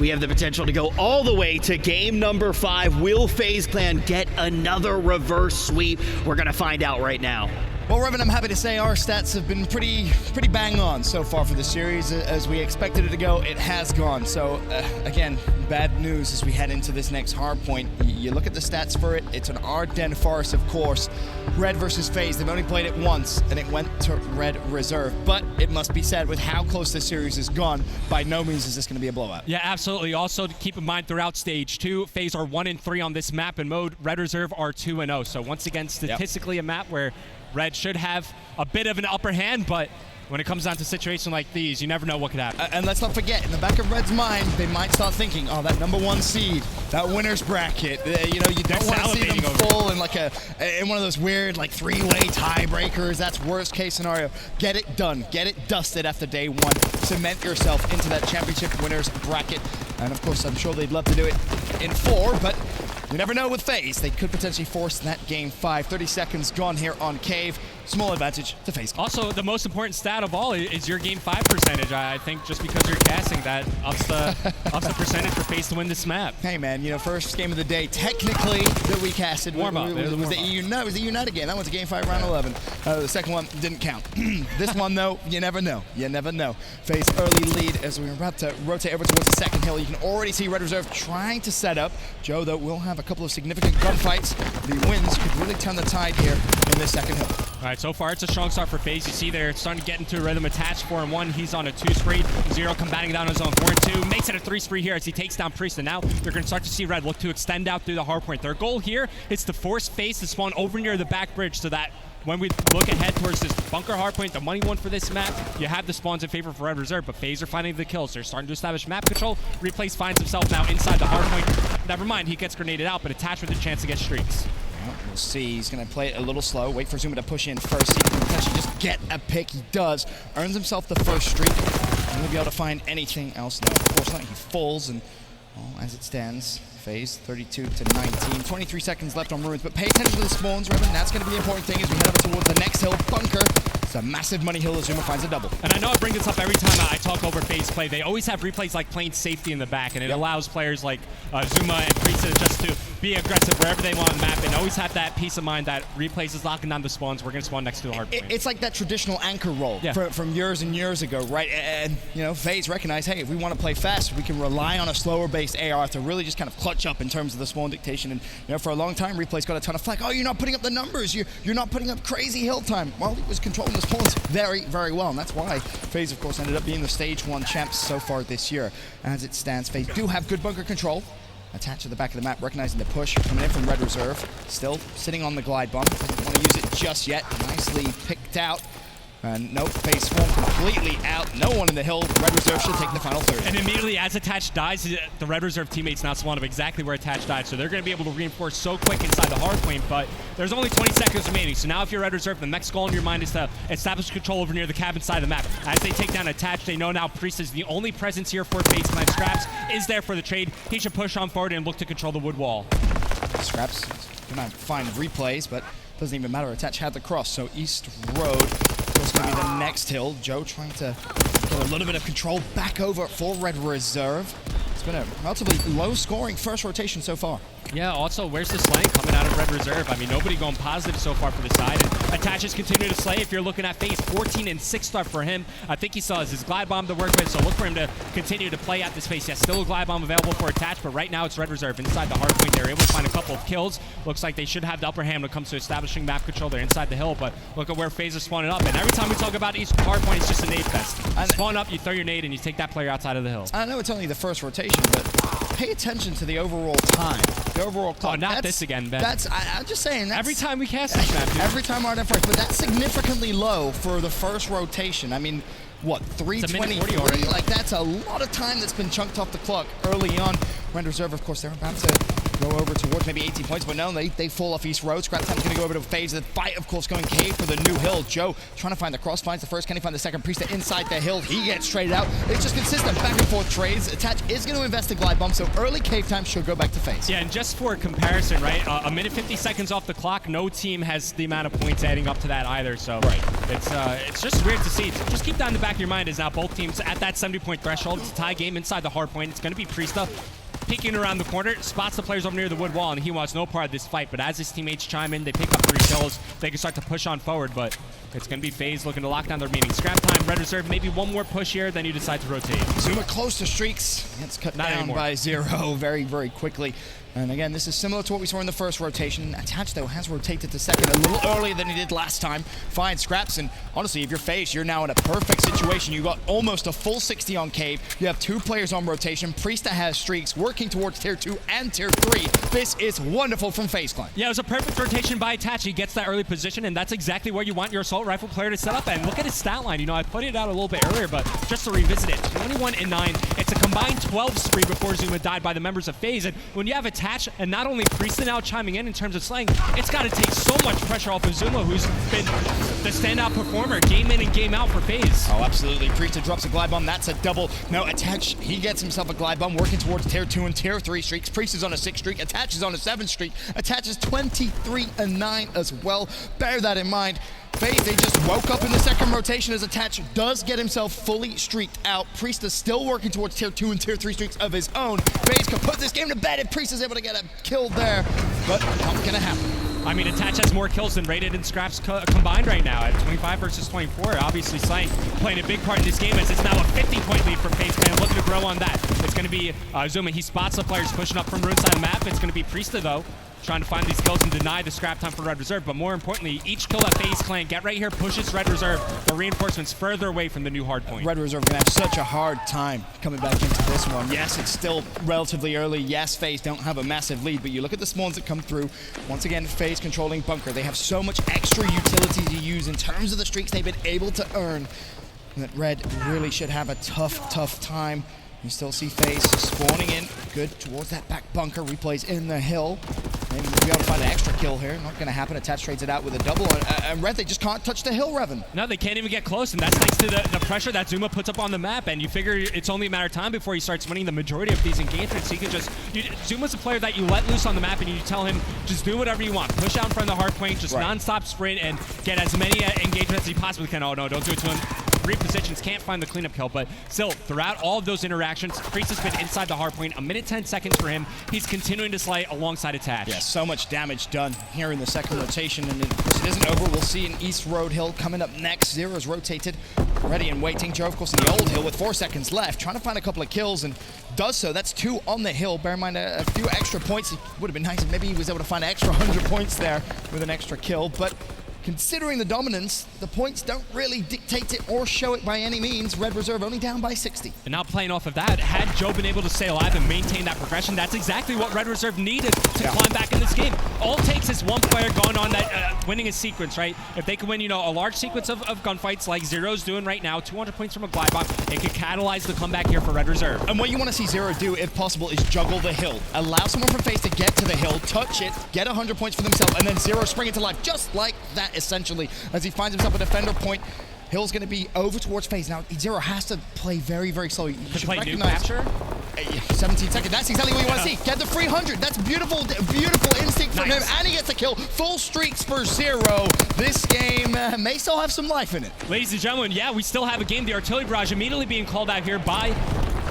we have the potential to go all the way to game number 5. Will FaZe Clan get another reverse sweep? We're going to find out right now. Well, Revan, I'm happy to say our stats have been pretty bang on so far for the series. As we expected it to go, it has gone. So, again, bad news as we head into this next hard point. You look at the stats for it, it's an Ardennes farce, of course. Red versus FaZe, they've only played it once, and it went to Red Reserve. But it must be said, with how close this series has gone, by no means is this going to be a blowout. Yeah, absolutely. Also, to keep in mind, throughout Stage 2, FaZe are 1-3 on this map and mode. Red Reserve are 2-0. So, once again, statistically a map where Red should have a bit of an upper hand, but when it comes down to situations like these, you never know what could happen. And let's not forget, in the back of Red's mind, they might start thinking, oh, that #1 seed, that winner's bracket, you know, you don't want to see them full in like in one of those weird like 3-way tiebreakers. That's worst case scenario. Get it done. Get it dusted after day 1. Cement yourself into that championship winner's bracket. And of course, I'm sure they'd love to do it in 4, but you never know with FaZe. They could potentially force that game 5. 30 seconds gone here on Cave. Small advantage to FaZe. Also, the most important stat of all is your game 5 percentage. I think just because you're casting, that ups the percentage for FaZe to win this map. Hey man, you know, first game of the day, technically, that we casted warm up. Was the EU? No, it was the Unite game. That was a game 5 round 11. The second one didn't count. This one though, you never know. You never know. FaZe early lead as we're about to rotate over towards the second hill. You can already see Red Reserve trying to set up. Joe though will have a couple of significant gunfights. The wins could really turn the tide here in this second hill. All right, so far it's a strong start for FaZe. You see there, it's starting to get into a rhythm. Attached 4-1. He's on a 2 spree. Zero combating down his own 4-2. Makes it a 3 spree here as he takes down Priest. And now they're going to start to see Red look to extend out through the hard point. Their goal here is to force FaZe to spawn over near the back bridge so that when we look ahead towards this bunker hardpoint, the money one for this map, you have the spawns in favor for Red Reserve, but FaZe are finding the kills. They're starting to establish map control. Replace finds himself now inside the hardpoint. Never mind, he gets grenaded out, but Attached with a chance to get streaks. Well, we'll see. He's going to play it a little slow. Wait for Zuma to push in first. He can potentially just get a pick. He does. Earns himself the first streak. And he'll be able to find anything else. No, of course not. He falls, and well, as it stands, FaZe 32-19. 23 seconds left on Ruins, but pay attention to the spawns, Revan. That's going to be the important thing as we head over towards the next hill. Bunker. It's a massive money hill as Zuma finds a double. And I know I bring this up every time I talk over FaZe play. They always have replays like playing safety in the back, and it allows players like Zuma and Priestess just to be aggressive wherever they want on the map, and always have that peace of mind that replays is locking down the spawns. We're going to spawn next to the hard point. It's like that traditional anchor role from years and years ago, right? And, you know, FaZe recognize, hey, if we want to play fast, we can rely on a slower-based AR to really just kind of clutch up in terms of the spawn dictation. And, you know, for a long time, replay's got a ton of flack. Oh, you're not putting up the numbers. You're not putting up crazy hill time. Well, he was controlling the spawns very, very well, and that's why FaZe, of course, ended up being the Stage 1 champs so far this year. As it stands, FaZe do have good bunker control. Attached to the back of the map, recognizing the push coming in from Red Reserve. Still sitting on the glide bomb. Doesn't want to use it just yet. Nicely picked out. And nope, FaZe swarm completely out. No one in the hill. Red Reserve should take the final 30. And immediately as Attach dies, the Red Reserve teammates now spawn up exactly where Attach died. So they're going to be able to reinforce so quick inside the hard point, but there's only 20 seconds remaining. So now if you're Red Reserve, the next goal in your mind is to establish control over near the cabin side of the map. As they take down Attach, they know now Priest is the only presence here for FaZe Clan. Scraps is there for the trade. He should push on forward and look to control the wood wall. Scraps gonna find replays, but doesn't even matter. Attach had the cross, so East Road was going to be the next hill. Joe trying to get a little bit of control back over for Red Reserve. It's been a relatively low-scoring first rotation so far. Yeah, also, where's the slaying coming out of Red Reserve? I mean, nobody going positive so far for the side. And Attaches continue to slay. If you're looking at FaZe, 14 and 6 start for him. I think he still has his glide bomb to work with, so look for him to continue to play at this pace. Yes, still a glide bomb available for Attach, but right now it's Red Reserve inside the hard point. They're able to find a couple of kills. Looks like they should have the upper hand when it comes to establishing map control. They're inside the hill, but look at where FaZe is spawning up. And every time we talk about East hard point, it's just a nade fest. And spawn up, you throw your nade, and you take that player outside of the hill. I know it's only the first rotation, but pay attention to the overall time. The overall clock. Oh, not this again, Ben. I'm just saying. Every time we cast this map, dude. Every time RDF first, but that's significantly low for the first rotation. I mean, what, 3:23? Like, that's a lot of time that's been chunked off the clock early on. Red Reserve, of course, they're about to go over towards maybe 18 points, but no, they fall off East Road. Scrap Time's going to go over to FaZe. The fight, of course, going cave for the new hill. Joe trying to find the cross, finds the first. Can he find the second? Priest inside the hill. He gets traded out. It's just consistent back and forth trades. Attach is going to invest the glide bomb, so early cave time should go back to FaZe. Yeah, and just for comparison, right, a minute 50 seconds off the clock, no team has the amount of points adding up to that either, so it's just weird to see. Just keep that in the back of your mind as now both teams at that 70-point threshold. It's a tie game inside the hard point. It's going to be Priesta peeking around the corner, spots the players over near the wood wall, and he wants no part of this fight. But as his teammates chime in, they pick up 3 kills. They can start to push on forward, but it's going to be FaZe looking to lock down the remaining scrap time. Red Reserve, maybe one more push here, then you decide to rotate. Zuma close to streaks. It's cut down by 0 very, very quickly. And again, this is similar to what we saw in the first rotation. Attach, though, has rotated to second a little earlier than he did last time. Finds Scraps, and honestly, if you're FaZe, you're now in a perfect situation. You got almost a full 60 on Cave. You have 2 players on rotation. Priesta has streaks, working towards Tier 2 and Tier 3. This is wonderful from FaZe Clan. Yeah, it was a perfect rotation by Attach. He gets that early position, and that's exactly where you want your assault rifle player to set up. And look at his stat line. You know, I put it out a little bit earlier, but just to revisit it, 21 and 9. It's a combined 12 spree before Zuma died by the members of FaZe. And when you have Attach, and not only Priesta now chiming in terms of slaying, it's got to take so much pressure off of Zuma, who's been the standout performer game in and game out for FaZe. Oh, absolutely. Priesta drops a glide bomb. That's a double. No, Attach, he gets himself a glide bomb, working towards Tier 2 and Tier 3 streaks. Priest is on a 6 streak. Attach is on a 7 streak. Attach is 23 and 9 as well. Bear that in mind. FaZe, they just woke up in the second rotation as Attach does get himself fully streaked out. Priest is still working towards Tier 2 and Tier 3 streaks of his own. FaZe can put this game to bed if Priest is able to get a kill there, but not gonna happen. I mean, Attach has more kills than Rated and Scraps combined right now at 25 versus 24. Obviously, Slaying playing a big part in this game as it's now a 50-point lead for FaZe Clan. Looking to grow on that. It's going to be Zuma. He spots the players pushing up from ruin side of the map. It's going to be Priesta, though, trying to find these kills and deny the scrap time for Red Reserve. But more importantly, each kill that FaZe Clan get right here pushes Red Reserve for reinforcements further away from the new hard point. Red Reserve gonna have such a hard time coming back into this one. Yes, it's still relatively early. Yes, FaZe don't have a massive lead, but you look at the spawns that come through. Once again, FaZe controlling bunker. They have so much extra utility to use in terms of the streaks they've been able to earn that Red really should have a tough time. You still see FaZe spawning in good towards that back bunker. Replays in the hill. Maybe we'll be able to find an extra kill here. Not going to happen. Attach trades it out with a double. And Red, they just can't touch the hill, Revan. No, they can't even get close, and that's thanks to the pressure that Zuma puts up on the map, and you figure it's only a matter of time before he starts winning the majority of these engagements. He can just... Zuma's a player that you let loose on the map, and you tell him, just do whatever you want. Push out in front of the hard point, just non-stop sprint, and get as many engagements as he possibly can. Oh, no, don't do it to him. Repositions, can't find the cleanup kill, but still, throughout all of those interactions, Priest has been inside the hard point. 1 minute 10 seconds for him. He's continuing to slay alongside Attach. Yeah, so much damage done here in the second rotation, and it isn't over. We'll see an East Road Hill coming up next. Zero's rotated, ready and waiting. Joe, of course, in the old hill with 4 seconds left, trying to find a couple of kills, and does so. That's 2 on the hill. Bear in mind, a few extra points. It would have been nice if maybe he was able to find an extra 100 points there with an extra kill, but considering the dominance, the points don't really dictate it or show it by any means. Red Reserve only down by 60. And now playing off of that, had Joe been able to stay alive and maintain that progression, that's exactly what Red Reserve needed to climb back in this game. All it takes is one player going on that, winning a sequence, right? If they can win, a large sequence of gunfights like Zero's doing right now, 200 points from a glide bomb, it could catalyze the comeback here for Red Reserve. And what you want to see Zero do, if possible, is juggle the hill. Allow someone from FaZe to get to the hill, touch it, get 100 points for themselves, and then Zero spring into life, just like that, essentially. As he finds himself a defender point, Hill's going to be over towards FaZe. Now, Zero has to play very, very slowly. You should play recognize... capture? 17 seconds. That's exactly what you want to see. Get the 300. That's beautiful, beautiful instinct from him. And he gets a kill. Full streaks for Zero. This game may still have some life in it. Ladies and gentlemen, yeah, we still have a game. The artillery barrage immediately being called out here by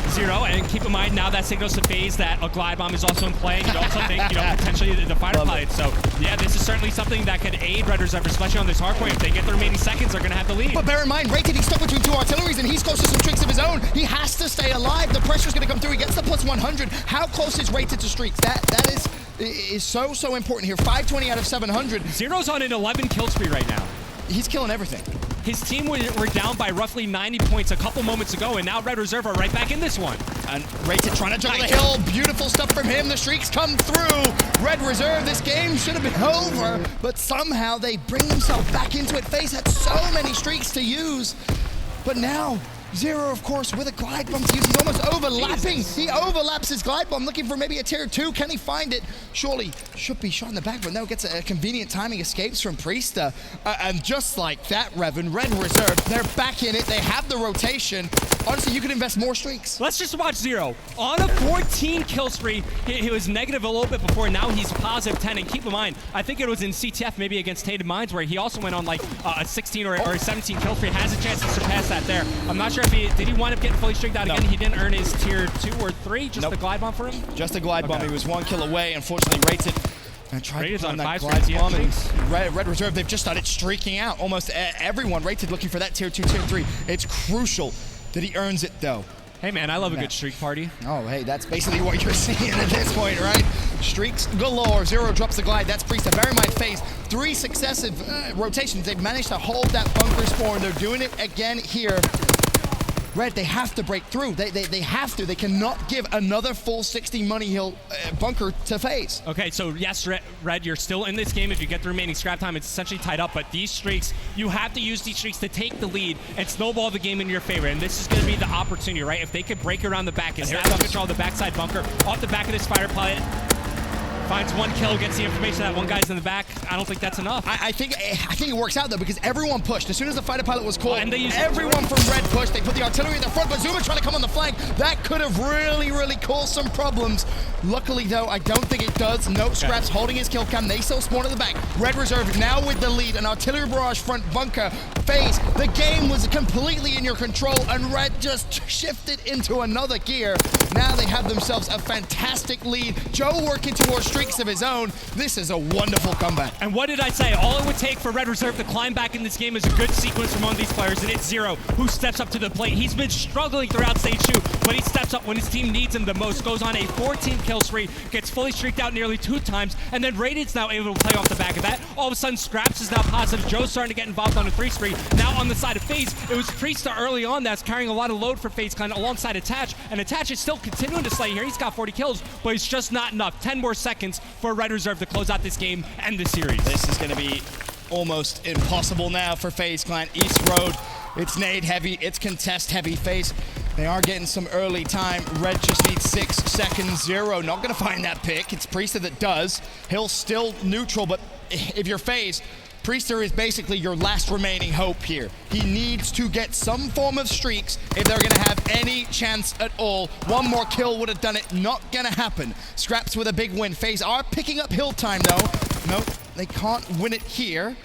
Zero, and keep in mind now that signals to FaZe that a glide bomb is also in play. You also think, potentially the fighter pilot. So, yeah, this is certainly something that could aid Red Reserve, especially on this hard point. If they get the remaining seconds, they're going to have the lead. But bear in mind, Rated, he's stuck between 2 artilleries, and he's close to some streaks of his own. He has to stay alive. The pressure's going to come through. He gets the plus 100. How close is Rated to streaks? That is so important here. 520 out of 700. Zero's on an 11 kill spree right now. He's killing everything. His team were down by roughly 90 points a couple moments ago, and now Red Reserve are right back in this one. And Rated trying to juggle the hill. Beautiful stuff from him. The streaks come through. Red Reserve, this game should have been over, but somehow they bring themselves back into it. FaZe had so many streaks to use, but now Zero, of course, with a glide bomb to use. He's almost overlapping. Jesus. He overlaps his glide bomb, looking for maybe a tier 2. Can he find it? Surely should be shot in the back, but no, gets a convenient timing, escapes from Priesta. And just like that, Revan, Red Reserve, they're back in it. They have the rotation. Honestly, you could invest more streaks. Let's just watch Zero. On a 14 kill spree, he was negative a little bit before. Now he's positive 10. And keep in mind, I think it was in CTF, maybe against Tainted Minds, where he also went on like a 16 or a 17 kill spree. Has a chance to surpass that there. I'm not sure if did he wind up getting fully streaked out again? He didn't earn his tier 2 or 3, just the glide bomb for him? Just a glide bomb. He was 1 kill away. Unfortunately, Rated. And tried to on that 5 glide bomb. and Red Reserve, they've just started streaking out. Almost everyone Rated looking for that tier 2, tier 3. It's crucial that he earns it, though. Hey, man, I love a good streak party. Oh, hey, that's basically what you're seeing at this point, right? Streaks galore. Zero drops the glide. That's Priest. Bear in mind, FaZe, 3 successive rotations. They've managed to hold that bunker spawn. They're doing it again here. Red, they have to break through. They have to. They cannot give another full 60 Money Hill bunker to FaZe. Okay, so yes, Red, you're still in this game. If you get the remaining scrap time, it's essentially tied up. But these streaks, you have to use these streaks to take the lead and snowball the game in your favor. And this is going to be the opportunity, right? If they could break around the back and have control of the backside bunker off the back of this fighter pilot. Finds 1 kill, gets the information that 1 guy's in the back. I don't think that's enough. I think it works out, though, because everyone pushed. As soon as the fighter pilot was called, and everyone from Red pushed. They put the artillery in the front, but Zuma trying to come on the flank. That could have really, really caused some problems. Luckily, though, I don't think it does. No scraps holding his kill cam. They still spawn at the back. Red Reserve now with the lead. An artillery barrage front bunker. FaZe, the game was completely in your control, and Red just shifted into another gear. Now they have themselves a fantastic lead. Joe working towards streaks of his own. This is a wonderful comeback. And what did I say? All it would take for Red Reserve to climb back in this game is a good sequence from one of these players, and it's Zero who steps up to the plate. He's been struggling throughout stage 2, but he steps up when his team needs him the most. Goes on a 14 kill spree, gets fully streaked out nearly 2 times, and then Rated's now able to play off the back of that. All of a sudden, Scraps is now positive. Joe's starting to get involved on a 3 spree. Now on the side of FaZe, it was Priesta early on that's carrying a lot of load for FaZe Clan alongside Attach, and Attach is still continuing to slay here. He's got 40 kills, but it's just not enough. 10 more seconds for Red Reserve to close out this game and the series. This is going to be almost impossible now for FaZe Clan. East Road, it's nade heavy, it's contest heavy. FaZe They are getting some early time. Red just needs 6 seconds. Zero not going to find that pick. It's Priester that does. He'll still neutral, but if you're FaZe, Priester is basically your last remaining hope here. He needs to get some form of streaks if they're going to have any chance at all. One more kill would have done it. Not going to happen. Scraps with a big win. FaZe are picking up hill time, though. Nope, they can't win it here.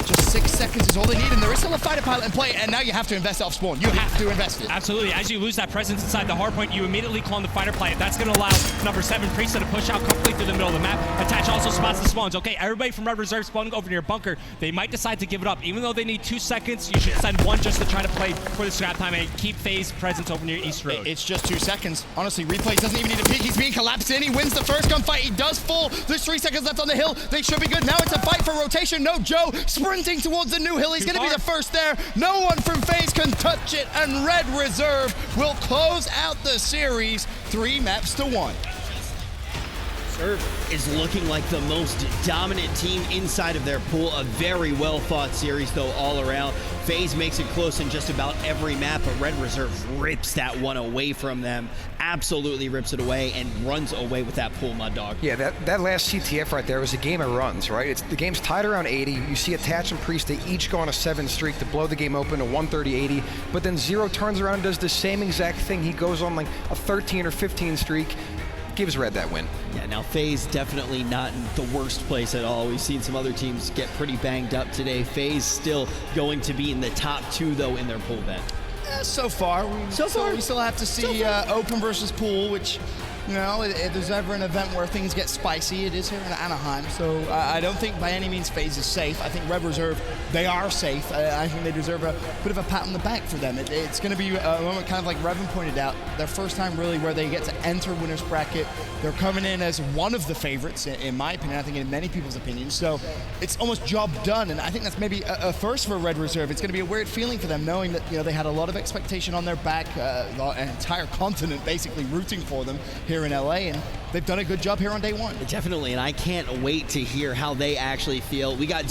Just 6 seconds is all they need, and there is still a fighter pilot in play, and now you have to invest off spawn. You have to invest it. Absolutely. As you lose that presence inside the hard point, you immediately call in the fighter pilot. That's going to allow number 7 Priester to push out comfortably through the middle of the map. Attach also spots the spawns. Okay, everybody from Red Reserve spawning over near bunker. They might decide to give it up. Even though they need 2 seconds, you should send 1 just to try to play for the scrap time and keep FaZe presence over near East Road. It's just 2 seconds. Honestly, Replay doesn't even need a peek. He's being collapsed in. He wins the first gunfight. He does fall. There's 3 seconds left on the hill. They should be good. Now it's a fight for rotation. No, Joe sprinting towards the new hill. He's going to be the first there. No one from FaZe can touch it, and Red Reserve will close out the series 3 maps to 1. Is looking like the most dominant team inside of their pool. A very well fought series though all around. FaZe makes it close in just about every map, but Red Reserve rips that one away from them. Absolutely rips it away and runs away with that pool, Mud Dog. Yeah, that last CTF right there was a game of runs, right? The game's tied around 80. You see Attach and Priest, they each go on a 7 streak to blow the game open to 130-80, but then Zero turns around and does the same exact thing. He goes on like a 13 or 15 streak, gives Red that win. Yeah, now FaZe definitely not in the worst place at all. We've seen some other teams get pretty banged up today. FaZe still going to be in the top 2 though in their pool bet. So far. We still have to see open versus pool, which, you know, if there's ever an event where things get spicy, it is here in Anaheim. So I don't think by any means FaZe is safe. I think Red Reserve, they are safe. I think they deserve a bit of a pat on the back for them. It's going to be a moment, kind of like Revan pointed out, their first time really where they get to enter winner's bracket. They're coming in as one of the favorites, in my opinion, I think in many people's opinions. So it's almost job done, and I think that's maybe a first for Red Reserve. It's going to be a weird feeling for them, knowing that, you know, they had a lot of expectation on their back, an entire continent basically rooting for them here in LA, and they've done a good job here on day 1. Definitely, and I can't wait to hear how they actually feel. We got